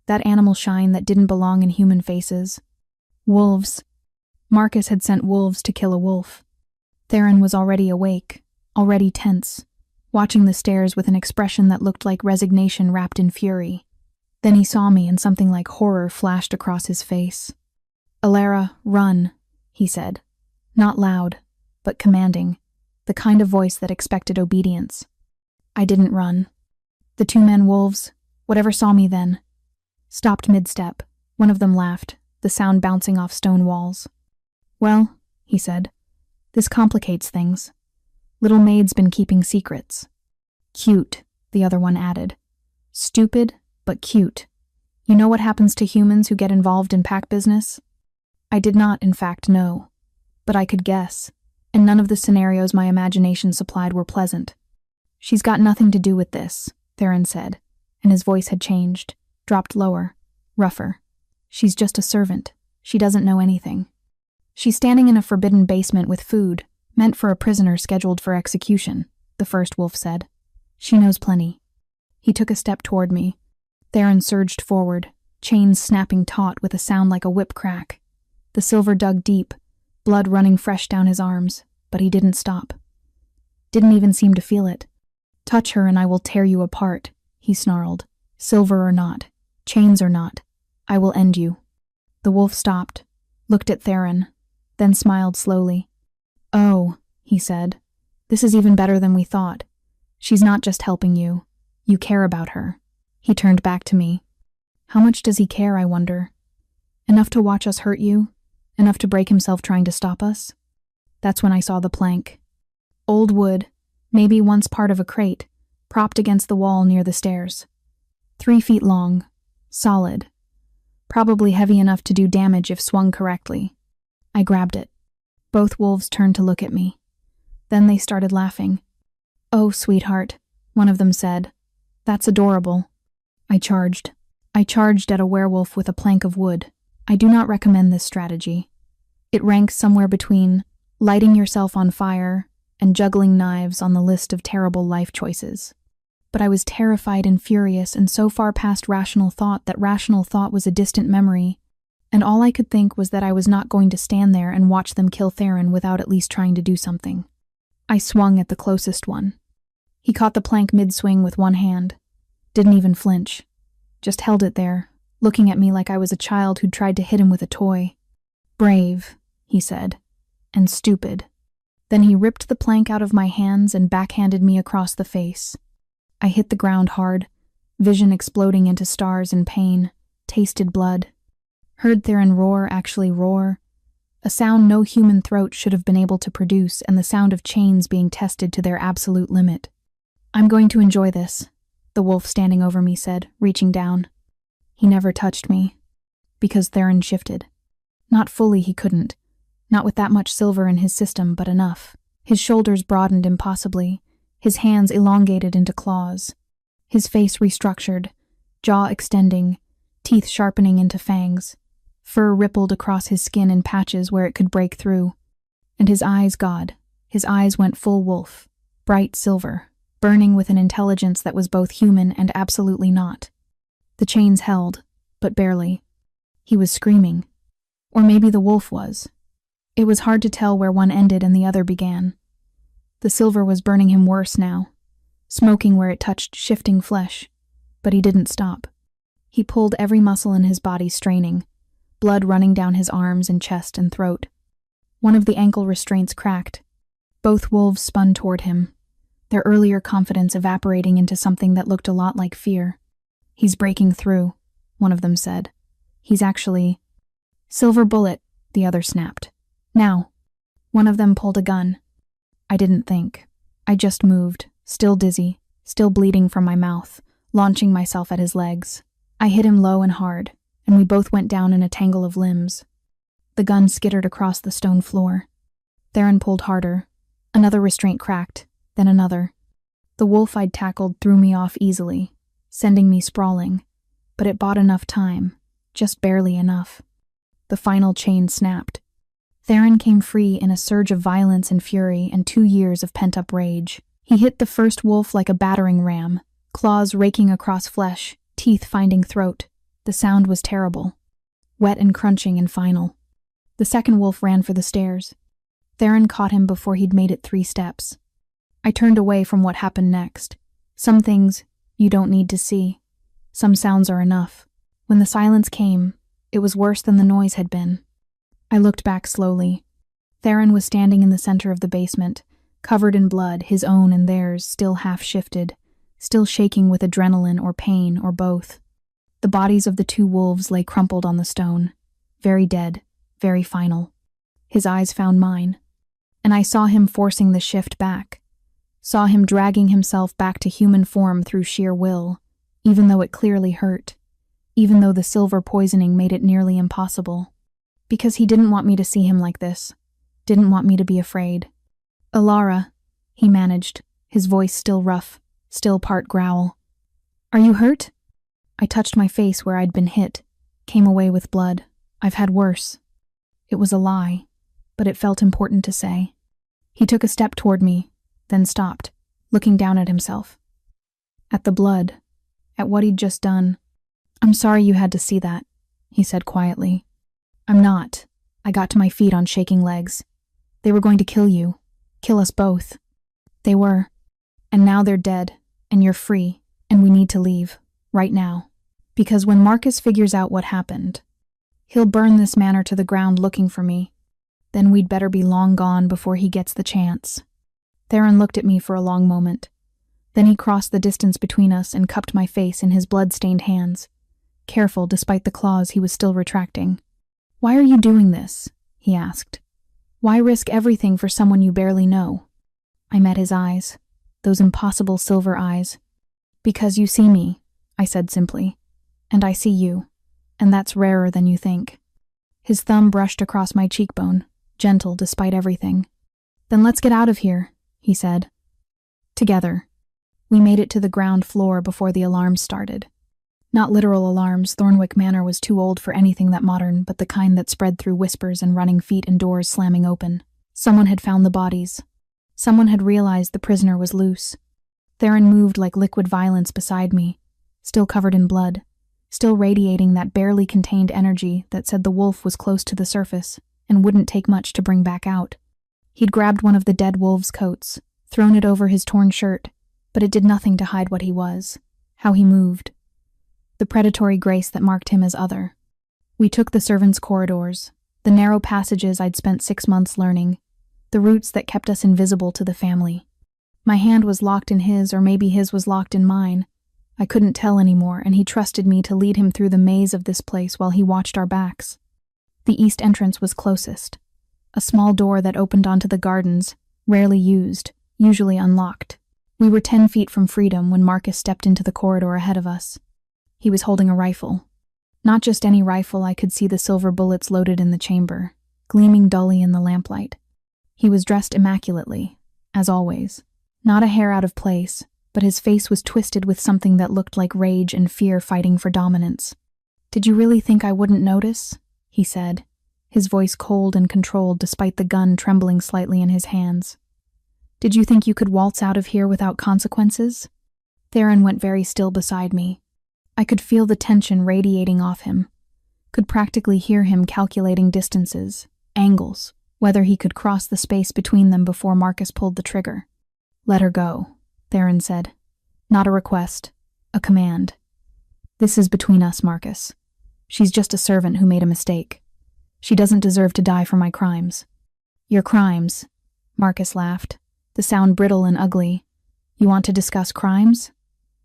That animal shine that didn't belong in human faces. Wolves. Marcus had sent wolves to kill a wolf. Theron was already awake, already tense, watching the stairs with an expression that looked like resignation wrapped in fury. Then he saw me and something like horror flashed across his face. Alara, run, he said. Not loud, but commanding, the kind of voice that expected obedience. I didn't run. The 2 men wolves, whatever saw me then, stopped mid-step. One of them laughed, the sound bouncing off stone walls. Well, he said, this complicates things. Little Maid's been keeping secrets. Cute, the other one added. Stupid, but cute. You know what happens to humans who get involved in pack business? I did not, in fact, know. But I could guess, and none of the scenarios my imagination supplied were pleasant. She's got nothing to do with this, Theron said, and his voice had changed, dropped lower, rougher. She's just a servant. She doesn't know anything. She's standing in a forbidden basement with food, meant for a prisoner scheduled for execution, the first wolf said. She knows plenty. He took a step toward me. Theron surged forward, chains snapping taut with a sound like a whip crack. The silver dug deep, blood running fresh down his arms, but he didn't stop. Didn't even seem to feel it. Touch her and I will tear you apart, he snarled. Silver or not, chains or not, I will end you. The wolf stopped, looked at Theron, then smiled slowly. Oh, he said, this is even better than we thought. She's not just helping you. You care about her. He turned back to me. How much does he care, I wonder? Enough to watch us hurt you? Enough to break himself trying to stop us? That's when I saw the plank. Old wood, maybe once part of a crate, propped against the wall near the stairs. 3 feet long, solid. Probably heavy enough to do damage if swung correctly. I grabbed it. Both wolves turned to look at me. Then they started laughing. Oh, sweetheart, one of them said. That's adorable. I charged at a werewolf with a plank of wood. I do not recommend this strategy. It ranks somewhere between lighting yourself on fire and juggling knives on the list of terrible life choices. But I was terrified and furious and so far past rational thought that rational thought was a distant memory, and all I could think was that I was not going to stand there and watch them kill Theron without at least trying to do something. I swung at the closest one. He caught the plank mid-swing with one hand. Didn't even flinch. Just held it there, looking at me like I was a child who'd tried to hit him with a toy. Brave, he said, and stupid. Then he ripped the plank out of my hands and backhanded me across the face. I hit the ground hard, vision exploding into stars in pain, tasted blood. Heard Theron roar actually roar, a sound no human throat should have been able to produce, and the sound of chains being tested to their absolute limit. I'm going to enjoy this, the wolf standing over me said, reaching down. He never touched me, because Theron shifted. Not fully he couldn't, not with that much silver in his system, but enough. His shoulders broadened impossibly, his hands elongated into claws, his face restructured, jaw extending, teeth sharpening into fangs. Fur rippled across his skin in patches where it could break through. And his eyes, God, his eyes went full wolf, bright silver, burning with an intelligence that was both human and absolutely not. The chains held, but barely. He was screaming. Or maybe the wolf was. It was hard to tell where one ended and the other began. The silver was burning him worse now, smoking where it touched shifting flesh. But he didn't stop. He pulled every muscle in his body straining, blood running down his arms and chest and throat. One of the ankle restraints cracked. Both wolves spun toward him, their earlier confidence evaporating into something that looked a lot like fear. "He's breaking through," one of them said. "He's actually—" "Silver bullet," the other snapped. "Now." One of them pulled a gun. I didn't think. I just moved, still dizzy, still bleeding from my mouth, launching myself at his legs. I hit him low and hard, and we both went down in a tangle of limbs. The gun skittered across the stone floor. Theron pulled harder. Another restraint cracked, then another. The wolf I'd tackled threw me off easily, sending me sprawling, but it bought enough time, just barely enough. The final chain snapped. Theron came free in a surge of violence and fury and 2 years of pent-up rage. He hit the first wolf like a battering ram, claws raking across flesh, teeth finding throat. The sound was terrible, wet and crunching and final. The second wolf ran for the stairs. Theron caught him before he'd made it 3 steps. I turned away from what happened next. Some things you don't need to see. Some sounds are enough. When the silence came, it was worse than the noise had been. I looked back slowly. Theron was standing in the center of the basement, covered in blood, his own and theirs still half-shifted, still shaking with adrenaline or pain or both. The bodies of the 2 wolves lay crumpled on the stone, very dead, very final. His eyes found mine, and I saw him forcing the shift back, saw him dragging himself back to human form through sheer will, even though it clearly hurt, even though the silver poisoning made it nearly impossible. Because he didn't want me to see him like this, didn't want me to be afraid. "Alara," he managed, his voice still rough, still part growl. "Are you hurt?" I touched my face where I'd been hit, came away with blood. I've had worse. It was a lie, but it felt important to say. He took a step toward me, then stopped, looking down at himself. At the blood, at what he'd just done. "I'm sorry you had to see that," he said quietly. "I'm not." I got to my feet on shaking legs. "They were going to kill you. Kill us both." "They were. And now they're dead, and you're free, and we need to leave, right now. Because when Marcus figures out what happened, he'll burn this manor to the ground looking for me. Then we'd better be long gone before he gets the chance." Theron looked at me for a long moment. Then he crossed the distance between us and cupped my face in his blood-stained hands, careful despite the claws he was still retracting. "Why are you doing this?" he asked. "Why risk everything for someone you barely know?" I met his eyes, those impossible silver eyes. "Because you see me," I said simply. "And I see you, and that's rarer than you think." His thumb brushed across my cheekbone, gentle despite everything. "Then let's get out of here," he said. Together. We made it to the ground floor before the alarms started. Not literal alarms, Thornwick Manor was too old for anything that modern, but the kind that spread through whispers and running feet and doors slamming open. Someone had found the bodies. Someone had realized the prisoner was loose. Theron moved like liquid violence beside me, still covered in blood, still radiating that barely contained energy that said the wolf was close to the surface and wouldn't take much to bring back out. He'd grabbed one of the dead wolf's coats, thrown it over his torn shirt, but it did nothing to hide what he was, how he moved. The predatory grace that marked him as other. We took the servants' corridors, the narrow passages I'd spent 6 months learning, the routes that kept us invisible to the family. My hand was locked in his, or maybe his was locked in mine. I couldn't tell anymore, and he trusted me to lead him through the maze of this place while he watched our backs. The east entrance was closest, a small door that opened onto the gardens, rarely used, usually unlocked. We were 10 feet from freedom when Marcus stepped into the corridor ahead of us. He was holding a rifle. Not just any rifle, I could see the silver bullets loaded in the chamber, gleaming dully in the lamplight. He was dressed immaculately, as always. Not a hair out of place, but his face was twisted with something that looked like rage and fear fighting for dominance. "Did you really think I wouldn't notice?" he said, his voice cold and controlled despite the gun trembling slightly in his hands. "Did you think you could waltz out of here without consequences?" Theron went very still beside me. I could feel the tension radiating off him, could practically hear him calculating distances, angles, whether he could cross the space between them before Marcus pulled the trigger. "Let her go," Theron said. "Not a request, a command. This is between us, Marcus. She's just a servant who made a mistake. She doesn't deserve to die for my crimes." Your crimes. Marcus laughed, the sound brittle and ugly. You want to discuss crimes?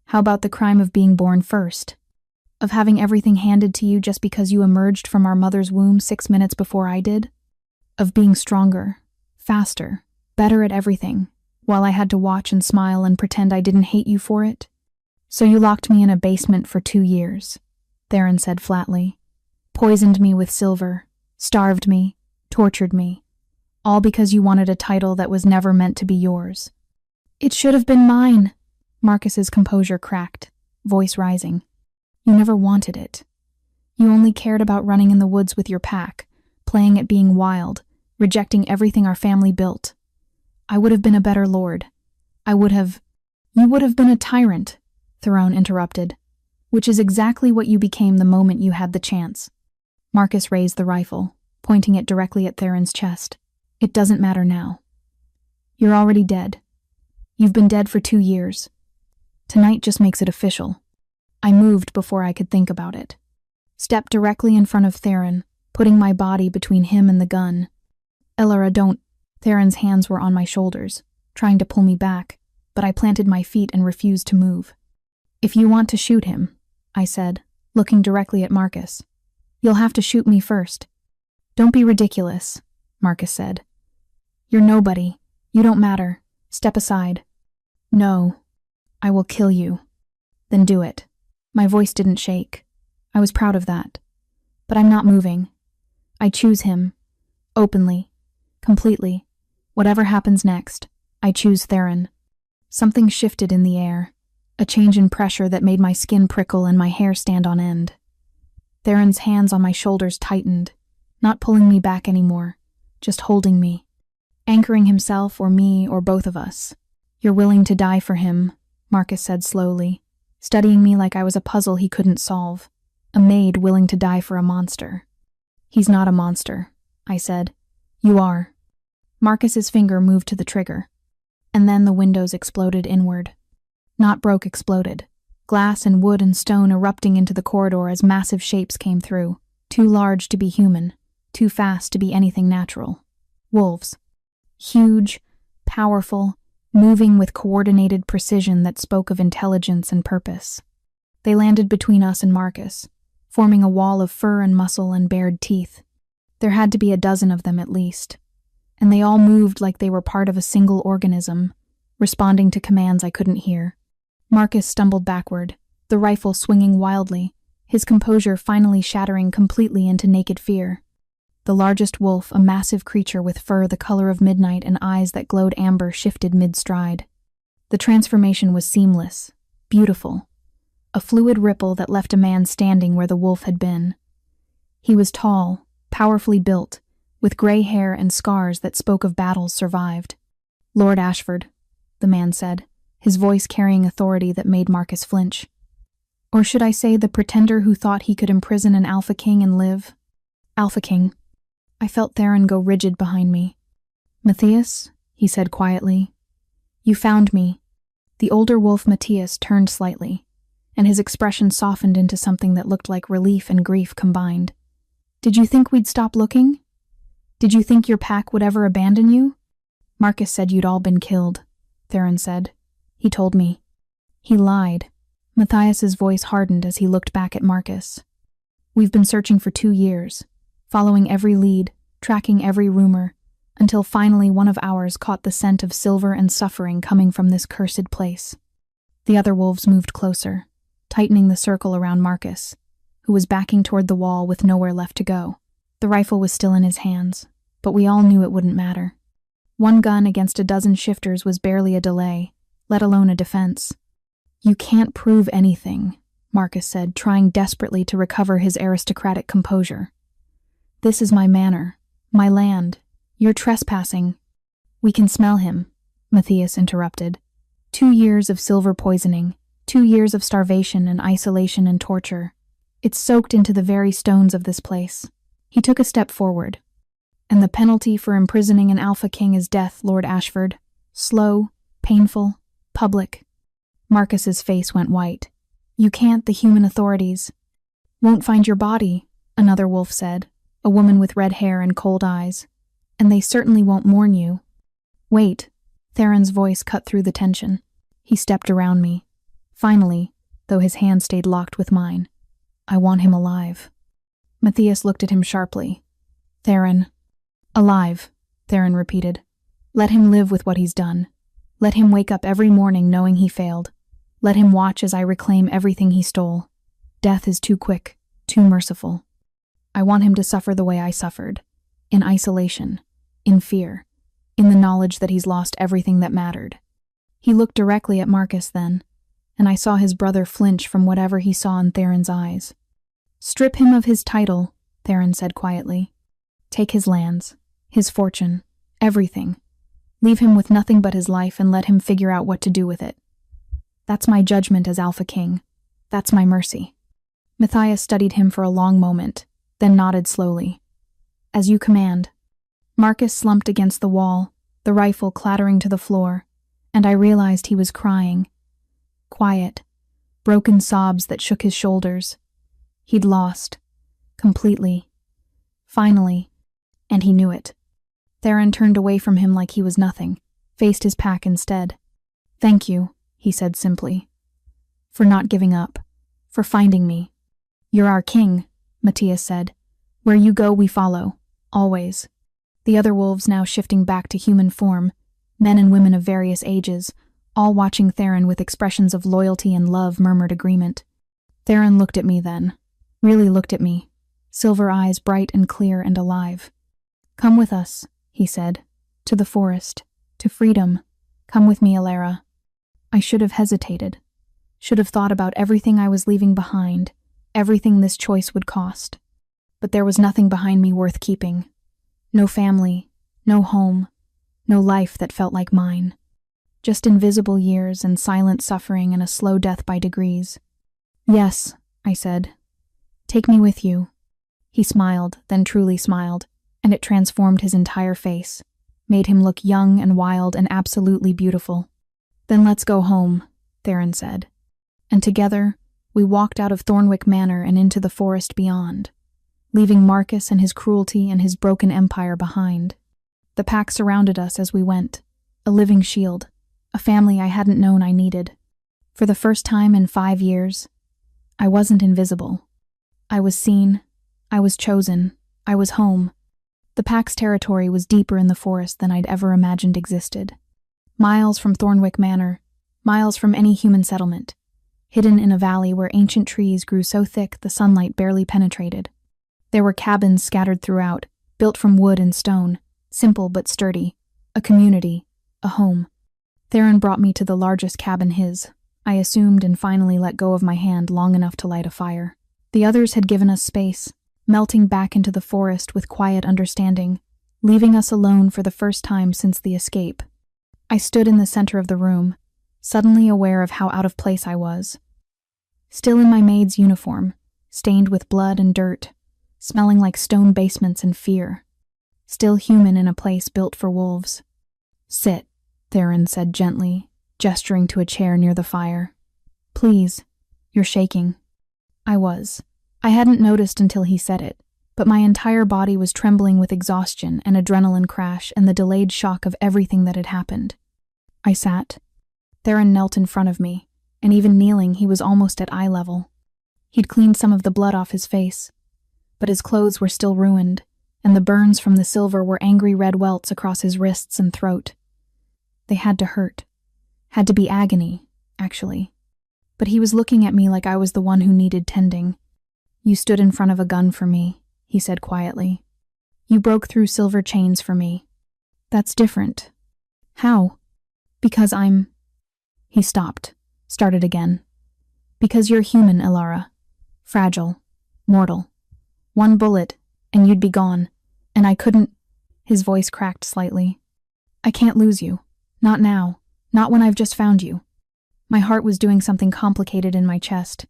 How about the crime of being born first? Of having everything handed to you just because you emerged from our mother's womb 6 minutes before I did? Of being stronger, faster, better at everything, while I had to watch and smile and pretend I didn't hate you for it? So you locked me in a basement for 2 years, Theron said flatly. Poisoned me with silver, starved me, tortured me, all because you wanted a title that was never meant to be yours. It should have been mine. Marcus's composure cracked, voice rising. You never wanted it. You only cared about running in the woods with your pack, playing at being wild, rejecting everything our family built. I would have been a better lord. You would have been a tyrant, Theron interrupted, which is exactly what you became the moment you had the chance. Marcus raised the rifle, pointing it directly at Theron's chest. It doesn't matter now. You're already dead. You've been dead for 2 years. Tonight just makes it official. I moved before I could think about it. Stepped directly in front of Theron, putting my body between him and the gun. Elara, don't. Theron's hands were on my shoulders, trying to pull me back, but I planted my feet and refused to move. If you want to shoot him, I said, looking directly at Marcus, you'll have to shoot me first. Don't be ridiculous, Marcus said. You're nobody. You don't matter. Step aside. No. I will kill you. Then do it. My voice didn't shake. I was proud of that. But I'm not moving. I choose him. Openly. Completely. Whatever happens next, I choose Theron. Something shifted in the air. A change in pressure that made my skin prickle and my hair stand on end. Theron's hands on my shoulders tightened, not pulling me back anymore, just holding me. Anchoring himself or me or both of us. You're willing to die for him, Marcus said slowly, studying me like I was a puzzle he couldn't solve. A maid willing to die for a monster. He's not a monster, I said. You are. Marcus's finger moved to the trigger. And then the windows exploded inward. Not broke, exploded. Glass and wood and stone erupting into the corridor as massive shapes came through. Too large to be human. Too fast to be anything natural. Wolves. Huge, powerful, moving with coordinated precision that spoke of intelligence and purpose. They landed between us and Marcus, forming a wall of fur and muscle and bared teeth. There had to be a dozen of them at least, and they all moved like they were part of a single organism, responding to commands I couldn't hear. Marcus stumbled backward, the rifle swinging wildly, his composure finally shattering completely into naked fear. The largest wolf, a massive creature with fur the color of midnight and eyes that glowed amber, shifted mid-stride. The transformation was seamless, beautiful, a fluid ripple that left a man standing where the wolf had been. He was tall, powerfully built, with gray hair and scars that spoke of battles survived. Lord Ashford, the man said, his voice carrying authority that made Marcus flinch. Or should I say the pretender who thought he could imprison an Alpha King and live? Alpha King. I felt Theron go rigid behind me. Matthias, he said quietly. You found me. The older wolf Matthias turned slightly, and his expression softened into something that looked like relief and grief combined. Did you think we'd stop looking? Did you think your pack would ever abandon you? Marcus said you'd all been killed, Theron said. He told me. He lied. Matthias's voice hardened as he looked back at Marcus. We've been searching for 2 years, following every lead, tracking every rumor, until finally one of ours caught the scent of silver and suffering coming from this cursed place. The other wolves moved closer, tightening the circle around Marcus, who was backing toward the wall with nowhere left to go. The rifle was still in his hands, but we all knew it wouldn't matter. 1 gun against a dozen shifters was barely a delay, let alone a defense. You can't prove anything, Marcus said, trying desperately to recover his aristocratic composure. This is my manor, my land. You're trespassing. We can smell him, Matthias interrupted. 2 years of silver poisoning, 2 years of starvation and isolation and torture. It's soaked into the very stones of this place. He took a step forward. And the penalty for imprisoning an Alpha King is death, Lord Ashford. Slow, painful, public. Marcus's face went white. You can't, the human authorities. Won't find your body, another wolf said, a woman with red hair and cold eyes. And they certainly won't mourn you. Wait. Theron's voice cut through the tension. He stepped around me. Finally, though his hand stayed locked with mine. I want him alive. Matthias looked at him sharply. Theron. Alive, Theron repeated. Let him live with what he's done. Let him wake up every morning knowing he failed. Let him watch as I reclaim everything he stole. Death is too quick, too merciful. I want him to suffer the way I suffered. In isolation, in fear, in the knowledge that he's lost everything that mattered. He looked directly at Marcus then, and I saw his brother flinch from whatever he saw in Theron's eyes. Strip him of his title, Theron said quietly. Take his lands, his fortune, everything. Leave him with nothing but his life and let him figure out what to do with it. That's my judgment as Alpha King. That's my mercy. Matthias studied him for a long moment, then nodded slowly. As you command. Marcus slumped against the wall, the rifle clattering to the floor, and I realized he was crying. Quiet, broken sobs that shook his shoulders. He'd lost. Completely. Finally. And he knew it. Theron turned away from him like he was nothing, faced his pack instead. Thank you, he said simply. For not giving up. For finding me. You're our king, Matthias said. Where you go, we follow. Always. The other wolves now shifting back to human form, men and women of various ages, all watching Theron with expressions of loyalty and love murmured agreement. Theron looked at me then. Really looked at me. Silver eyes bright and clear and alive. Come with us, he said. To the forest. To freedom. Come with me, Alara. I should have hesitated. Should have thought about everything I was leaving behind, everything this choice would cost. But there was nothing behind me worth keeping. No family, no home, no life that felt like mine. Just invisible years and silent suffering and a slow death by degrees. Yes, I said. Take me with you. He smiled, then truly smiled, and it transformed his entire face, made him look young and wild and absolutely beautiful. Then let's go home, Theron said. And together, we walked out of Thornwick Manor and into the forest beyond, leaving Marcus and his cruelty and his broken empire behind. The pack surrounded us as we went, a living shield, a family I hadn't known I needed. For the first time in 5 years, I wasn't invisible. I was seen, I was chosen, I was home. The pack's territory was deeper in the forest than I'd ever imagined existed. Miles from Thornwick Manor, miles from any human settlement, hidden in a valley where ancient trees grew so thick the sunlight barely penetrated. There were cabins scattered throughout, built from wood and stone, simple but sturdy, a community, a home. Theron brought me to the largest cabin his, I assumed, and finally let go of my hand long enough to light a fire. The others had given us space, melting back into the forest with quiet understanding, leaving us alone for the first time since the escape. I stood in the center of the room, suddenly aware of how out of place I was. Still in my maid's uniform, stained with blood and dirt, smelling like stone basements and fear. Still human in a place built for wolves. Sit, Theron said gently, gesturing to a chair near the fire. Please, you're shaking. I was. I hadn't noticed until he said it, but my entire body was trembling with exhaustion and adrenaline crash and the delayed shock of everything that had happened. I sat. Theron knelt in front of me, and even kneeling, he was almost at eye level. He'd cleaned some of the blood off his face, but his clothes were still ruined, and the burns from the silver were angry red welts across his wrists and throat. They had to hurt. Had to be agony, actually. But he was looking at me like I was the one who needed tending. You stood in front of a gun for me, he said quietly. You broke through silver chains for me. That's different. How? Because I'm... He stopped, started again. Because you're human, Alara. Fragile. Mortal. One bullet, and you'd be gone. And I couldn't... His voice cracked slightly. I can't lose you. Not now. Not when I've just found you. My heart was doing something complicated in my chest.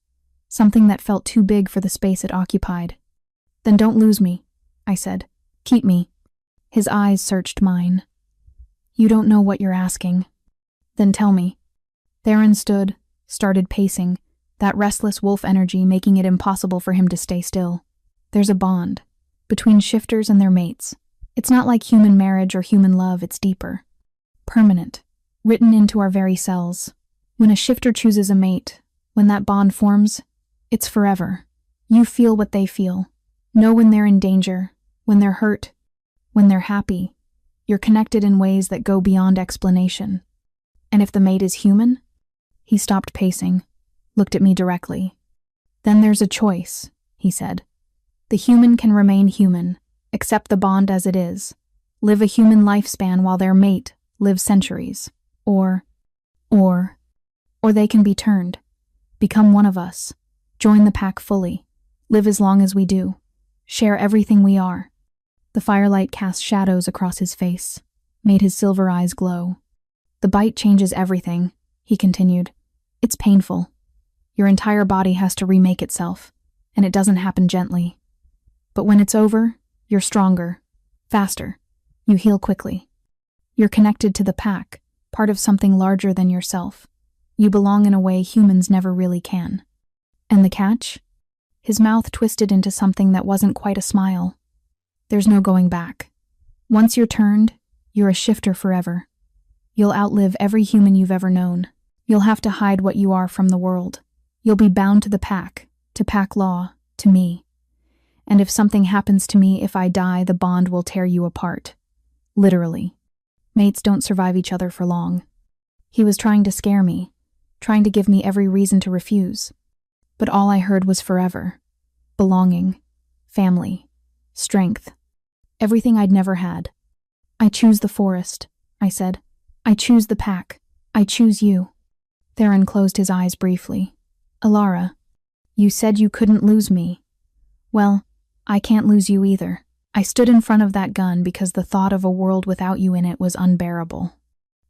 Something that felt too big for the space it occupied. Then don't lose me, I said. Keep me. His eyes searched mine. You don't know what you're asking. Then tell me. Theron stood, started pacing, that restless wolf energy making it impossible for him to stay still. There's a bond between shifters and their mates, It's not like human marriage or human love, it's deeper. Permanent. Written into our very cells. When a shifter chooses a mate, when that bond forms, it's forever. You feel what they feel. Know when they're in danger, when they're hurt, when they're happy. You're connected in ways that go beyond explanation. And if the mate is human? He stopped pacing, looked at me directly. Then there's a choice, he said. The human can remain human, accept the bond as it is, live a human lifespan while their mate lives centuries. Or they can be turned, become one of us, join the pack fully, live as long as we do, share everything we are. The firelight cast shadows across his face, made his silver eyes glow. The bite changes everything, he continued. It's painful. Your entire body has to remake itself, and it doesn't happen gently. But when it's over, you're stronger, faster. You heal quickly. You're connected to the pack, part of something larger than yourself. You belong in a way humans never really can. And the catch? His mouth twisted into something that wasn't quite a smile. There's no going back. Once you're turned, you're a shifter forever. You'll outlive every human you've ever known. You'll have to hide what you are from the world. You'll be bound to the pack, to pack law, to me. And if something happens to me, if I die, the bond will tear you apart. Literally. Mates don't survive each other for long. He was trying to scare me, trying to give me every reason to refuse. But all I heard was forever. Belonging. Family. Strength. Everything I'd never had. I choose the forest, I said. I choose the pack. I choose you. Theron closed his eyes briefly. Alara, you said you couldn't lose me. Well, I can't lose you either. I stood in front of that gun because the thought of a world without you in it was unbearable.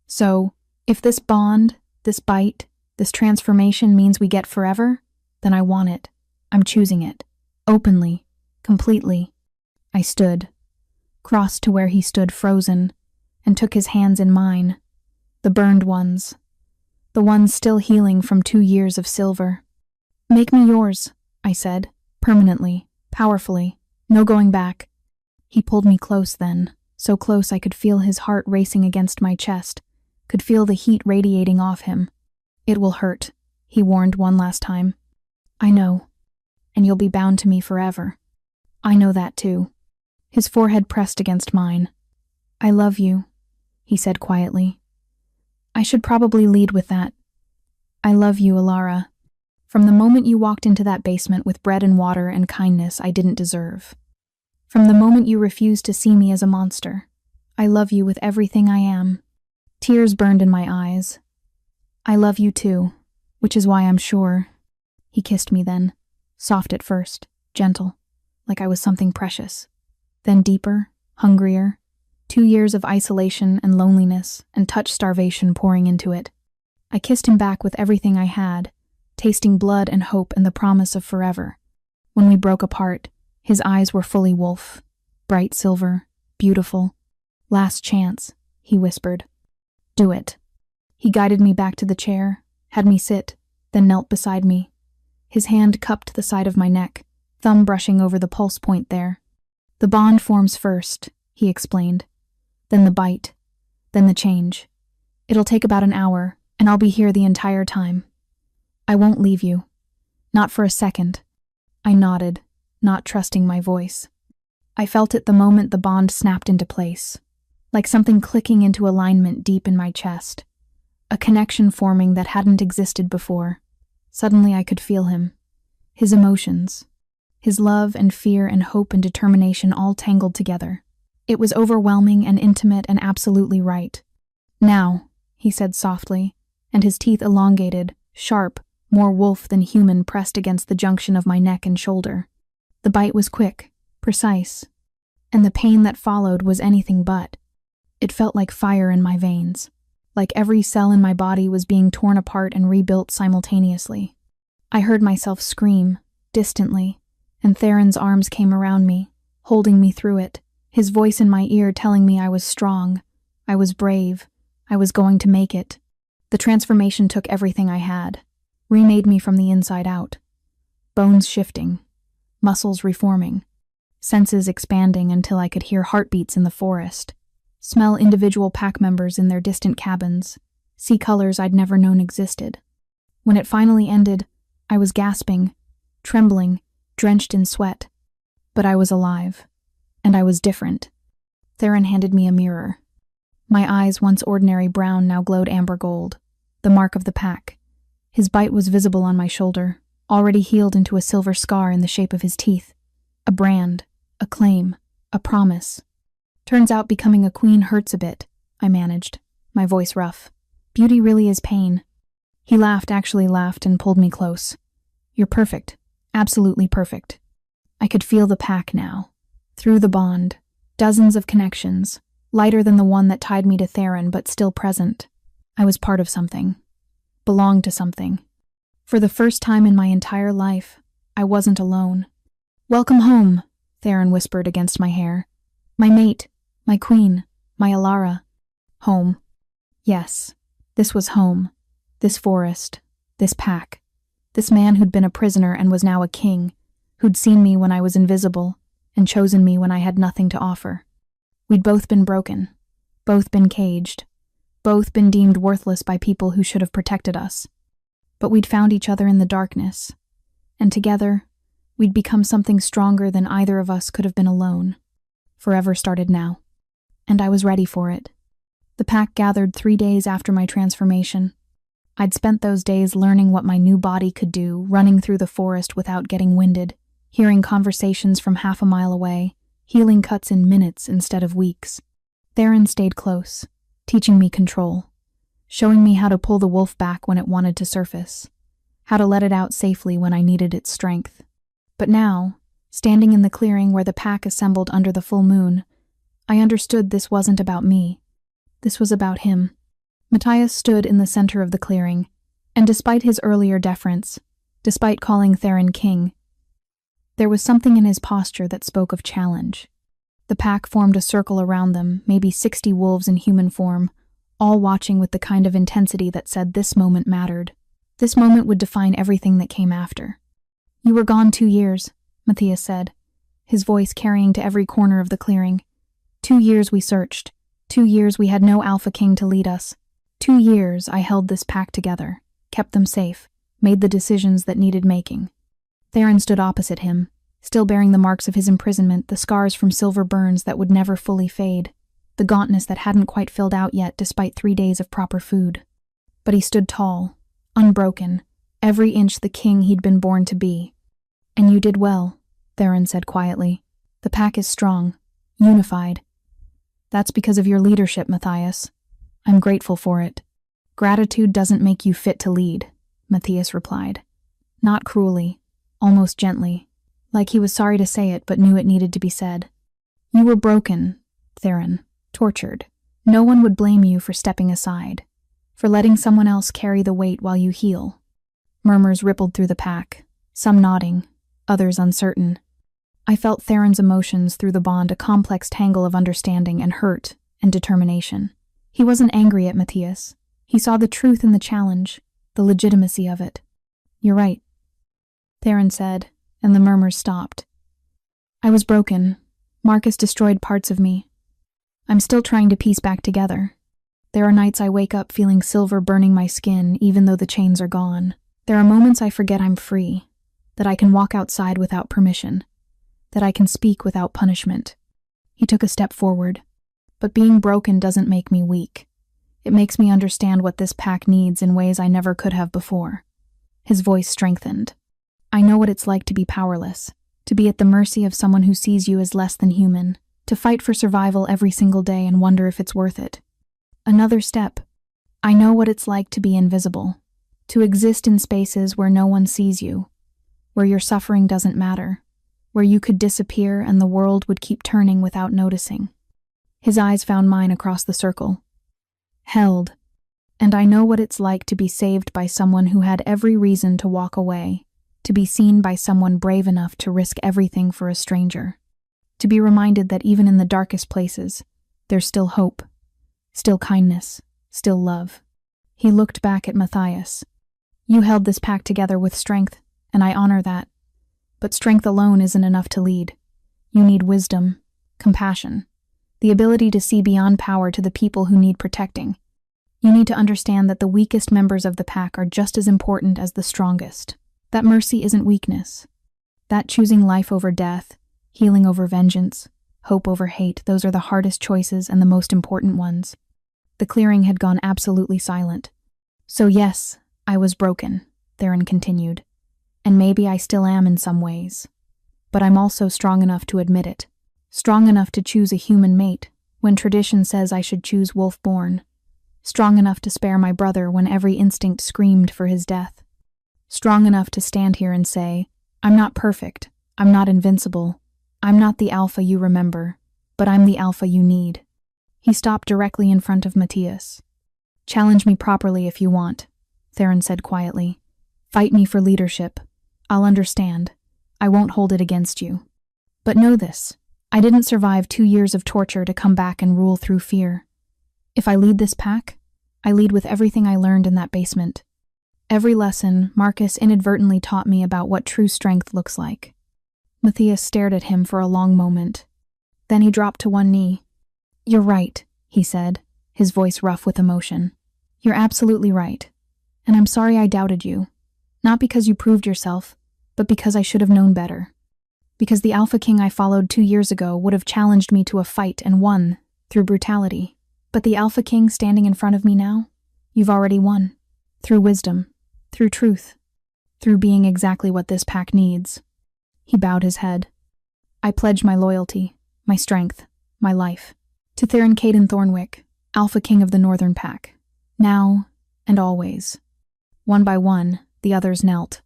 So, if this bond, this bite, this transformation means we get forever, then I want it. I'm choosing it. Openly. Completely. I stood, crossed to where he stood frozen, and took his hands in mine. The burned ones. The ones still healing from 2 years of silver. Make me yours, I said, permanently, powerfully. No going back. He pulled me close then, so close I could feel his heart racing against my chest, could feel the heat radiating off him. It will hurt, he warned one last time. I know. And you'll be bound to me forever. I know that too. His forehead pressed against mine. I love you, he said quietly. I should probably lead with that. I love you, Alara. From the moment you walked into that basement with bread and water and kindness I didn't deserve. From the moment you refused to see me as a monster. I love you with everything I am. Tears burned in my eyes. I love you too, which is why I'm sure. He kissed me then, soft at first, gentle, like I was something precious. Then deeper, hungrier. 2 years of isolation and loneliness and touch starvation pouring into it. I kissed him back with everything I had, tasting blood and hope and the promise of forever. When we broke apart, his eyes were fully wolf, bright silver, beautiful. Last chance, he whispered. Do it. He guided me back to the chair, had me sit, then knelt beside me. His hand cupped the side of my neck, thumb brushing over the pulse point there. The bond forms first, he explained. Then the bite. Then the change. It'll take about an hour, and I'll be here the entire time. I won't leave you. Not for a second. I nodded, not trusting my voice. I felt it the moment the bond snapped into place, like something clicking into alignment deep in my chest. A connection forming that hadn't existed before. Suddenly I could feel him. His emotions. His love and fear and hope and determination all tangled together. It was overwhelming and intimate and absolutely right. Now, he said softly, and his teeth elongated, sharp, more wolf than human pressed against the junction of my neck and shoulder. The bite was quick, precise, and the pain that followed was anything but. It felt like fire in my veins, like every cell in my body was being torn apart and rebuilt simultaneously. I heard myself scream, distantly, and Theron's arms came around me, holding me through it, his voice in my ear telling me I was strong, I was brave, I was going to make it. The transformation took everything I had, remade me from the inside out. Bones shifting, muscles reforming. senses expanding until I could hear heartbeats in the forest, smell individual pack members in their distant cabins, see colors I'd never known existed. When it finally ended, I was gasping, trembling, drenched in sweat. But I was alive, and I was different. Theron handed me a mirror. My eyes, once ordinary brown, now glowed amber gold, the mark of the pack. His bite was visible on my shoulder, already healed into a silver scar in the shape of his teeth. A brand, a claim, a promise. Turns out becoming a queen hurts a bit, I managed, my voice rough. Beauty really is pain. He actually laughed, and pulled me close. You're perfect, absolutely perfect. I could feel the pack now. Through the bond, dozens of connections, lighter than the one that tied me to Theron, but still present. I was part of something. Belonged to something. For the first time in my entire life, I wasn't alone. Welcome home, Theron whispered against my hair. My mate, my queen, my Alara. Home. Yes, this was home. This forest, this pack. This man who'd been a prisoner and was now a king, who'd seen me when I was invisible and chosen me when I had nothing to offer. We'd both been broken, both been caged, both been deemed worthless by people who should have protected us. But we'd found each other in the darkness, and together, we'd become something stronger than either of us could have been alone. Forever started now, and I was ready for it. The pack gathered 3 days after my transformation. I'd spent those days learning what my new body could do, running through the forest without getting winded, hearing conversations from half a mile away, healing cuts in minutes instead of weeks. Theron stayed close, teaching me control, showing me how to pull the wolf back when it wanted to surface, how to let it out safely when I needed its strength. But now, standing in the clearing where the pack assembled under the full moon, I understood this wasn't about me. This was about him. Matthias stood in the center of the clearing, and despite his earlier deference, despite calling Theron king, there was something in his posture that spoke of challenge. The pack formed a circle around them, maybe 60 wolves in human form, all watching with the kind of intensity that said this moment mattered. This moment would define everything that came after. You were gone 2 years, Matthias said, his voice carrying to every corner of the clearing. 2 years we searched. 2 years we had no Alpha King to lead us. 2 years I held this pack together, kept them safe, made the decisions that needed making. Theron stood opposite him, still bearing the marks of his imprisonment, the scars from silver burns that would never fully fade, the gauntness that hadn't quite filled out yet despite 3 days of proper food. But he stood tall, unbroken, every inch the king he'd been born to be. And you did well, Theron said quietly. The pack is strong, unified. That's because of your leadership, Matthias. I'm grateful for it. Gratitude doesn't make you fit to lead, Matthias replied. Not cruelly, almost gently, like he was sorry to say it but knew it needed to be said. You were broken, Theron, tortured. No one would blame you for stepping aside, for letting someone else carry the weight while you heal. Murmurs rippled through the pack, some nodding, others uncertain. I felt Theron's emotions through the bond, a complex tangle of understanding and hurt and determination. He wasn't angry at Matthias. He saw the truth in the challenge, the legitimacy of it. You're right, Theron said, and the murmurs stopped. I was broken. Marcus destroyed parts of me. I'm still trying to piece back together. There are nights I wake up feeling silver burning my skin, even though the chains are gone. There are moments I forget I'm free, that I can walk outside without permission, that I can speak without punishment. He took a step forward. But being broken doesn't make me weak. It makes me understand what this pack needs in ways I never could have before. His voice strengthened. I know what it's like to be powerless, to be at the mercy of someone who sees you as less than human, to fight for survival every single day and wonder if it's worth it. Another step. I know what it's like to be invisible, to exist in spaces where no one sees you, where your suffering doesn't matter, where you could disappear and the world would keep turning without noticing. His eyes found mine across the circle. Held. And I know what it's like to be saved by someone who had every reason to walk away, to be seen by someone brave enough to risk everything for a stranger, to be reminded that even in the darkest places, there's still hope, still kindness, still love. He looked back at Matthias. You held this pack together with strength, and I honor that. But strength alone isn't enough to lead. You need wisdom, compassion, the ability to see beyond power to the people who need protecting. You need to understand that the weakest members of the pack are just as important as the strongest. That mercy isn't weakness. That choosing life over death, healing over vengeance, hope over hate, those are the hardest choices and the most important ones. The clearing had gone absolutely silent. So yes, I was broken, Theron continued. And maybe I still am in some ways. But I'm also strong enough to admit it. Strong enough to choose a human mate when tradition says I should choose wolf-born. Strong enough to spare my brother when every instinct screamed for his death. Strong enough to stand here and say, I'm not perfect, I'm not invincible, I'm not the alpha you remember, but I'm the alpha you need. He stopped directly in front of Matthias. Challenge me properly if you want, Theron said quietly. Fight me for leadership. I'll understand. I won't hold it against you. But know this, I didn't survive 2 years of torture to come back and rule through fear. If I lead this pack, I lead with everything I learned in that basement. Every lesson Marcus inadvertently taught me about what true strength looks like. Matthias stared at him for a long moment. Then he dropped to one knee. You're right, he said, his voice rough with emotion. You're absolutely right. And I'm sorry I doubted you. Not because you proved yourself, but because I should have known better. Because the Alpha King I followed 2 years ago would have challenged me to a fight and won, through brutality. But the Alpha King standing in front of me now, you've already won. Through wisdom, through truth, through being exactly what this pack needs. He bowed his head. I pledge my loyalty, my strength, my life, to Theron Caden Thornwick, Alpha King of the Northern Pack, now and always. One by one, the others knelt.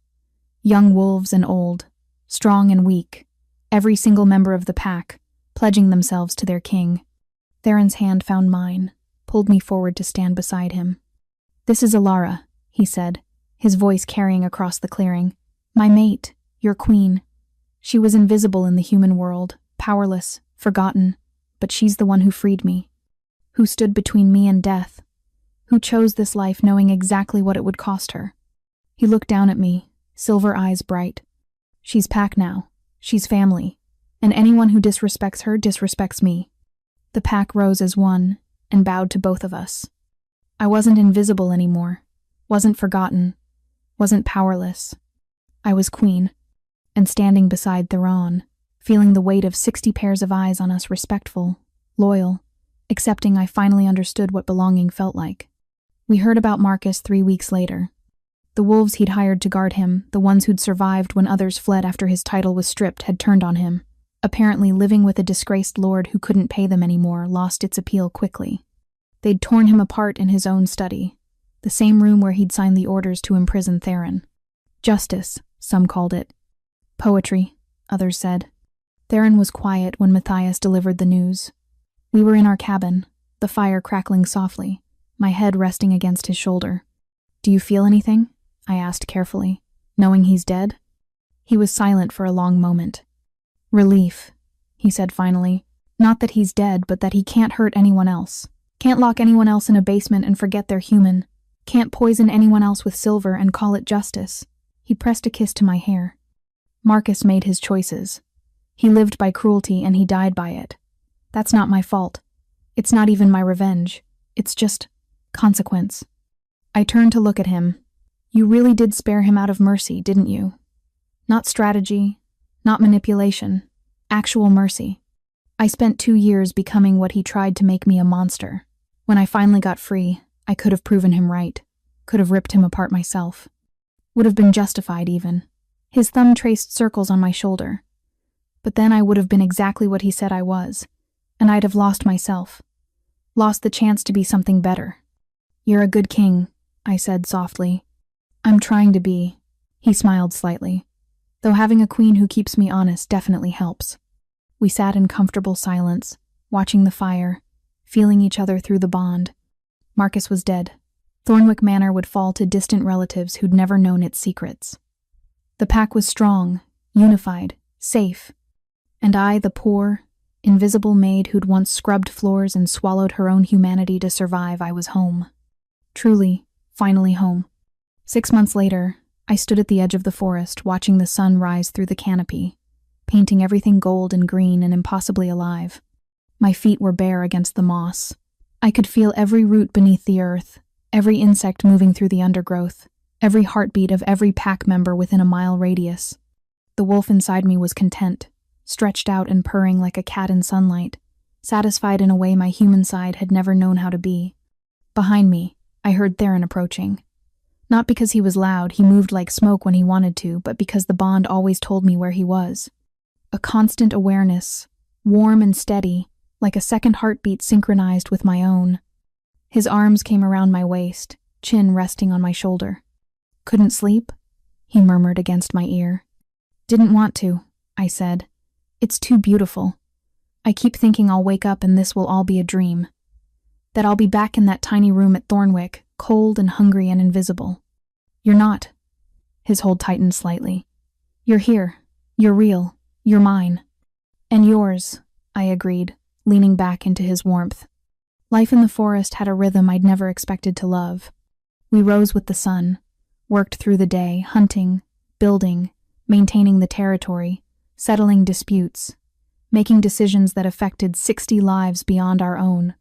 Young wolves and old, strong and weak, every single member of the pack, pledging themselves to their king. Theron's hand found mine, pulled me forward to stand beside him. This is Alara, he said, his voice carrying across the clearing. My mate, your queen. She was invisible in the human world, powerless, forgotten, but she's the one who freed me, who stood between me and death, who chose this life knowing exactly what it would cost her. He looked down at me, silver eyes bright. She's pack now, she's family, and anyone who disrespects her disrespects me. The pack rose as one and bowed to both of us. I wasn't invisible anymore, wasn't forgotten, wasn't powerless. I was queen, and standing beside Theron, feeling the weight of 60 pairs of eyes on us, respectful, loyal, accepting I finally understood what belonging felt like. We heard about Marcus 3 weeks later. The wolves he'd hired to guard him, the ones who'd survived when others fled after his title was stripped, had turned on him. Apparently, living with a disgraced lord who couldn't pay them anymore lost its appeal quickly. They'd torn him apart in his own study, the same room where he'd signed the orders to imprison Theron. Justice, some called it. Poetry, others said. Theron was quiet when Matthias delivered the news. We were in our cabin, the fire crackling softly, my head resting against his shoulder. Do you feel anything? I asked carefully, knowing he's dead. He was silent for a long moment. Relief, he said finally. Not that he's dead, but that he can't hurt anyone else. Can't lock anyone else in a basement and forget they're human. Can't poison anyone else with silver and call it justice. He pressed a kiss to my hair. Marcus made his choices. He lived by cruelty and he died by it. That's not my fault. It's not even my revenge. It's just consequence. I turned to look at him. You really did spare him out of mercy, didn't you? Not strategy, not manipulation, actual mercy. I spent 2 years becoming what he tried to make me, a monster. When I finally got free, I could have proven him right, could have ripped him apart myself. Would have been justified even. His thumb traced circles on my shoulder. But then I would have been exactly what he said I was, and I'd have lost myself. Lost the chance to be something better. You're a good king, I said softly. I'm trying to be. He smiled slightly. Though having a queen who keeps me honest definitely helps. We sat in comfortable silence, watching the fire, feeling each other through the bond. Marcus was dead. Thornwick Manor would fall to distant relatives who'd never known its secrets. The pack was strong, unified, safe. And I, the poor, invisible maid who'd once scrubbed floors and swallowed her own humanity to survive, I was home. Truly, finally home. 6 months later, I stood at the edge of the forest, watching the sun rise through the canopy, painting everything gold and green and impossibly alive. My feet were bare against the moss. I could feel every root beneath the earth, every insect moving through the undergrowth, every heartbeat of every pack member within a mile radius. The wolf inside me was content, stretched out and purring like a cat in sunlight, satisfied in a way my human side had never known how to be. Behind me, I heard Theron approaching. Not because he was loud, he moved like smoke when he wanted to, but because the bond always told me where he was. A constant awareness, warm and steady, like a second heartbeat synchronized with my own. His arms came around my waist, chin resting on my shoulder. "Couldn't sleep?" he murmured against my ear. "Didn't want to," I said. "It's too beautiful. I keep thinking I'll wake up and this will all be a dream. That I'll be back in that tiny room at Thornwick, cold and hungry and invisible." "You're not." His hold tightened slightly. "You're here. You're real. You're mine." "And yours," I agreed, leaning back into his warmth. Life in the forest had a rhythm I'd never expected to love. We rose with the sun, worked through the day, hunting, building, maintaining the territory, settling disputes, making decisions that affected 60 lives beyond our own.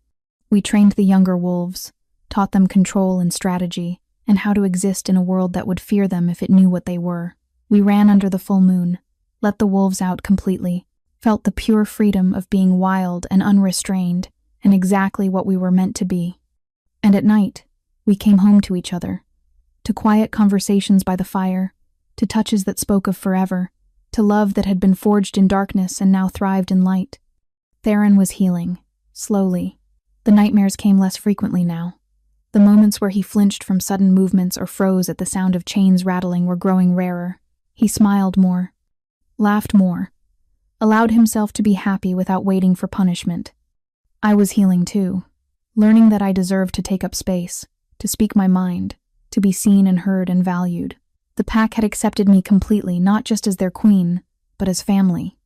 We trained the younger wolves, taught them control and strategy, and how to exist in a world that would fear them if it knew what they were. We ran under the full moon, let the wolves out completely, felt the pure freedom of being wild and unrestrained, and exactly what we were meant to be. And at night, we came home to each other, to quiet conversations by the fire, to touches that spoke of forever, to love that had been forged in darkness and now thrived in light. Theron was healing, slowly. The nightmares came less frequently now. The moments where he flinched from sudden movements or froze at the sound of chains rattling were growing rarer. He smiled more, laughed more, allowed himself to be happy without waiting for punishment. I was healing too, learning that I deserved to take up space, to speak my mind, to be seen and heard and valued. The pack had accepted me completely, not just as their queen, but as family.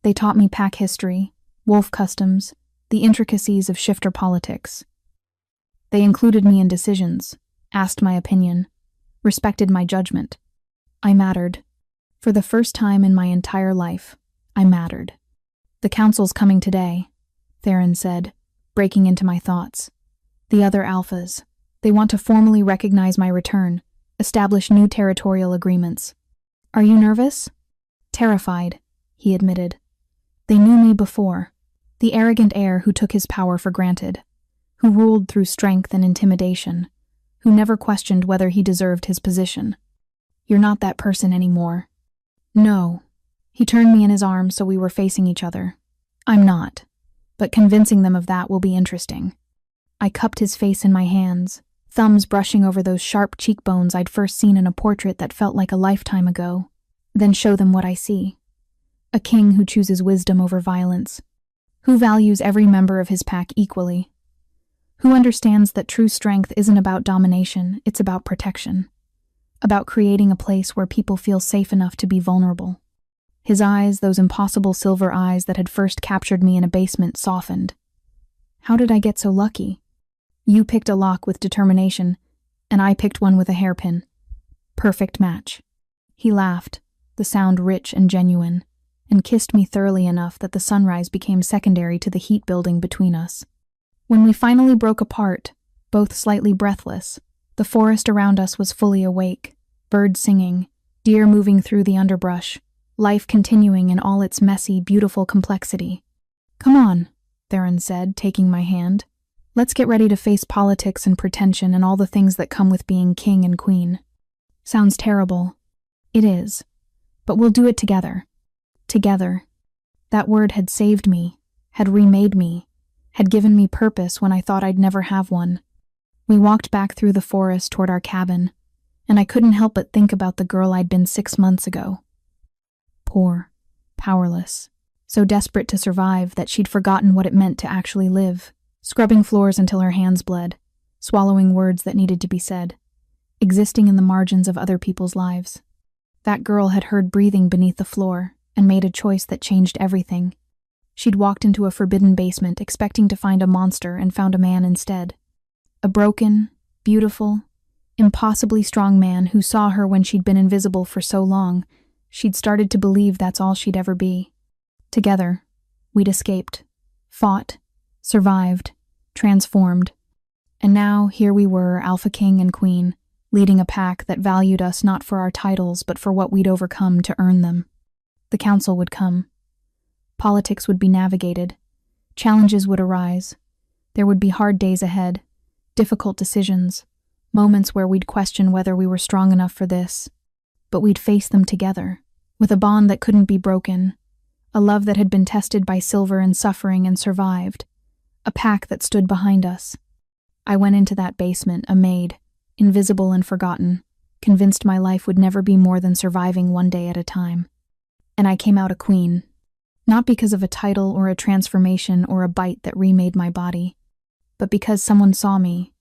They taught me pack history, wolf customs, the intricacies of shifter politics. They included me in decisions, asked my opinion, respected my judgment. I mattered. For the first time in my entire life, I mattered. "The council's coming today," Theron said, breaking into my thoughts. "The other alphas. They want to formally recognize my return, establish new territorial agreements." "Are you nervous?" "Terrified," he admitted. "They knew me before. The arrogant heir who took his power for granted, who ruled through strength and intimidation, who never questioned whether he deserved his position. You're not that person anymore." "No." He turned me in his arms so we were facing each other. "I'm not. But convincing them of that will be interesting." I cupped his face in my hands, thumbs brushing over those sharp cheekbones I'd first seen in a portrait that felt like a lifetime ago. Then show them what I see. A king who chooses wisdom over violence, who values every member of his pack equally, who understands that true strength isn't about domination, it's about protection, about creating a place where people feel safe enough to be vulnerable. His eyes, those impossible silver eyes that had first captured me in a basement, softened. "How did I get so lucky? You picked a lock with determination, and I picked one with a hairpin. Perfect match." He laughed, the sound rich and genuine, and kissed me thoroughly enough that the sunrise became secondary to the heat building between us. When we finally broke apart, both slightly breathless, the forest around us was fully awake, birds singing, deer moving through the underbrush, life continuing in all its messy, beautiful complexity. "Come on," Theron said, taking my hand. "Let's get ready to face politics and pretension and all the things that come with being king and queen." Sounds terrible. It is. But we'll do it together. Together. That word had saved me, had remade me, had given me purpose when I thought I'd never have one. We walked back through the forest toward our cabin, and I couldn't help but think about the girl I'd been 6 months ago. Poor, powerless, so desperate to survive that she'd forgotten what it meant to actually live, scrubbing floors until her hands bled, swallowing words that needed to be said, existing in the margins of other people's lives. That girl had heard breathing beneath the floor and made a choice that changed everything. She'd walked into a forbidden basement expecting to find a monster and found a man instead. A broken, beautiful, impossibly strong man who saw her when she'd been invisible for so long She'd started to believe that's all she'd ever be. Together, we'd escaped, fought, survived, transformed. And now, here we were, Alpha King and Queen, leading a pack that valued us not for our titles but for what we'd overcome to earn them. The council would come. Politics would be navigated. Challenges would arise. There would be hard days ahead, difficult decisions, moments where we'd question whether we were strong enough for this. But we'd face them together, with a bond that couldn't be broken, a love that had been tested by silver and suffering and survived, a pack that stood behind us. I went into that basement, a maid, invisible and forgotten, convinced my life would never be more than surviving one day at a time. And I came out a queen, not because of a title or a transformation or a bite that remade my body, but because someone saw me,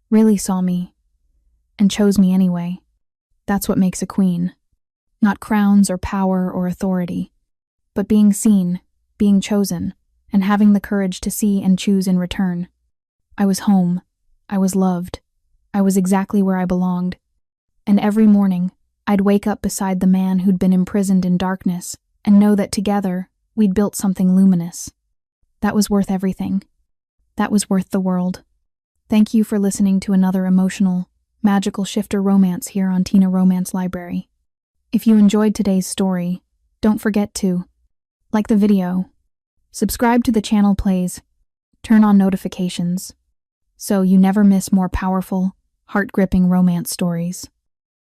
really saw me, and chose me anyway. That's what makes a queen. Not crowns or power or authority, but being seen, being chosen, and having the courage to see and choose in return. I was home. I was loved. I was exactly where I belonged. And every morning, I'd wake up beside the man who'd been imprisoned in darkness and know that together, we'd built something luminous. That was worth everything. That was worth the world. Thank you for listening to another emotional, magical shifter romance here on Tina Romance Library. If you enjoyed today's story, don't forget to like the video, subscribe to the channel please, turn on notifications, so you never miss more powerful, heart-gripping romance stories.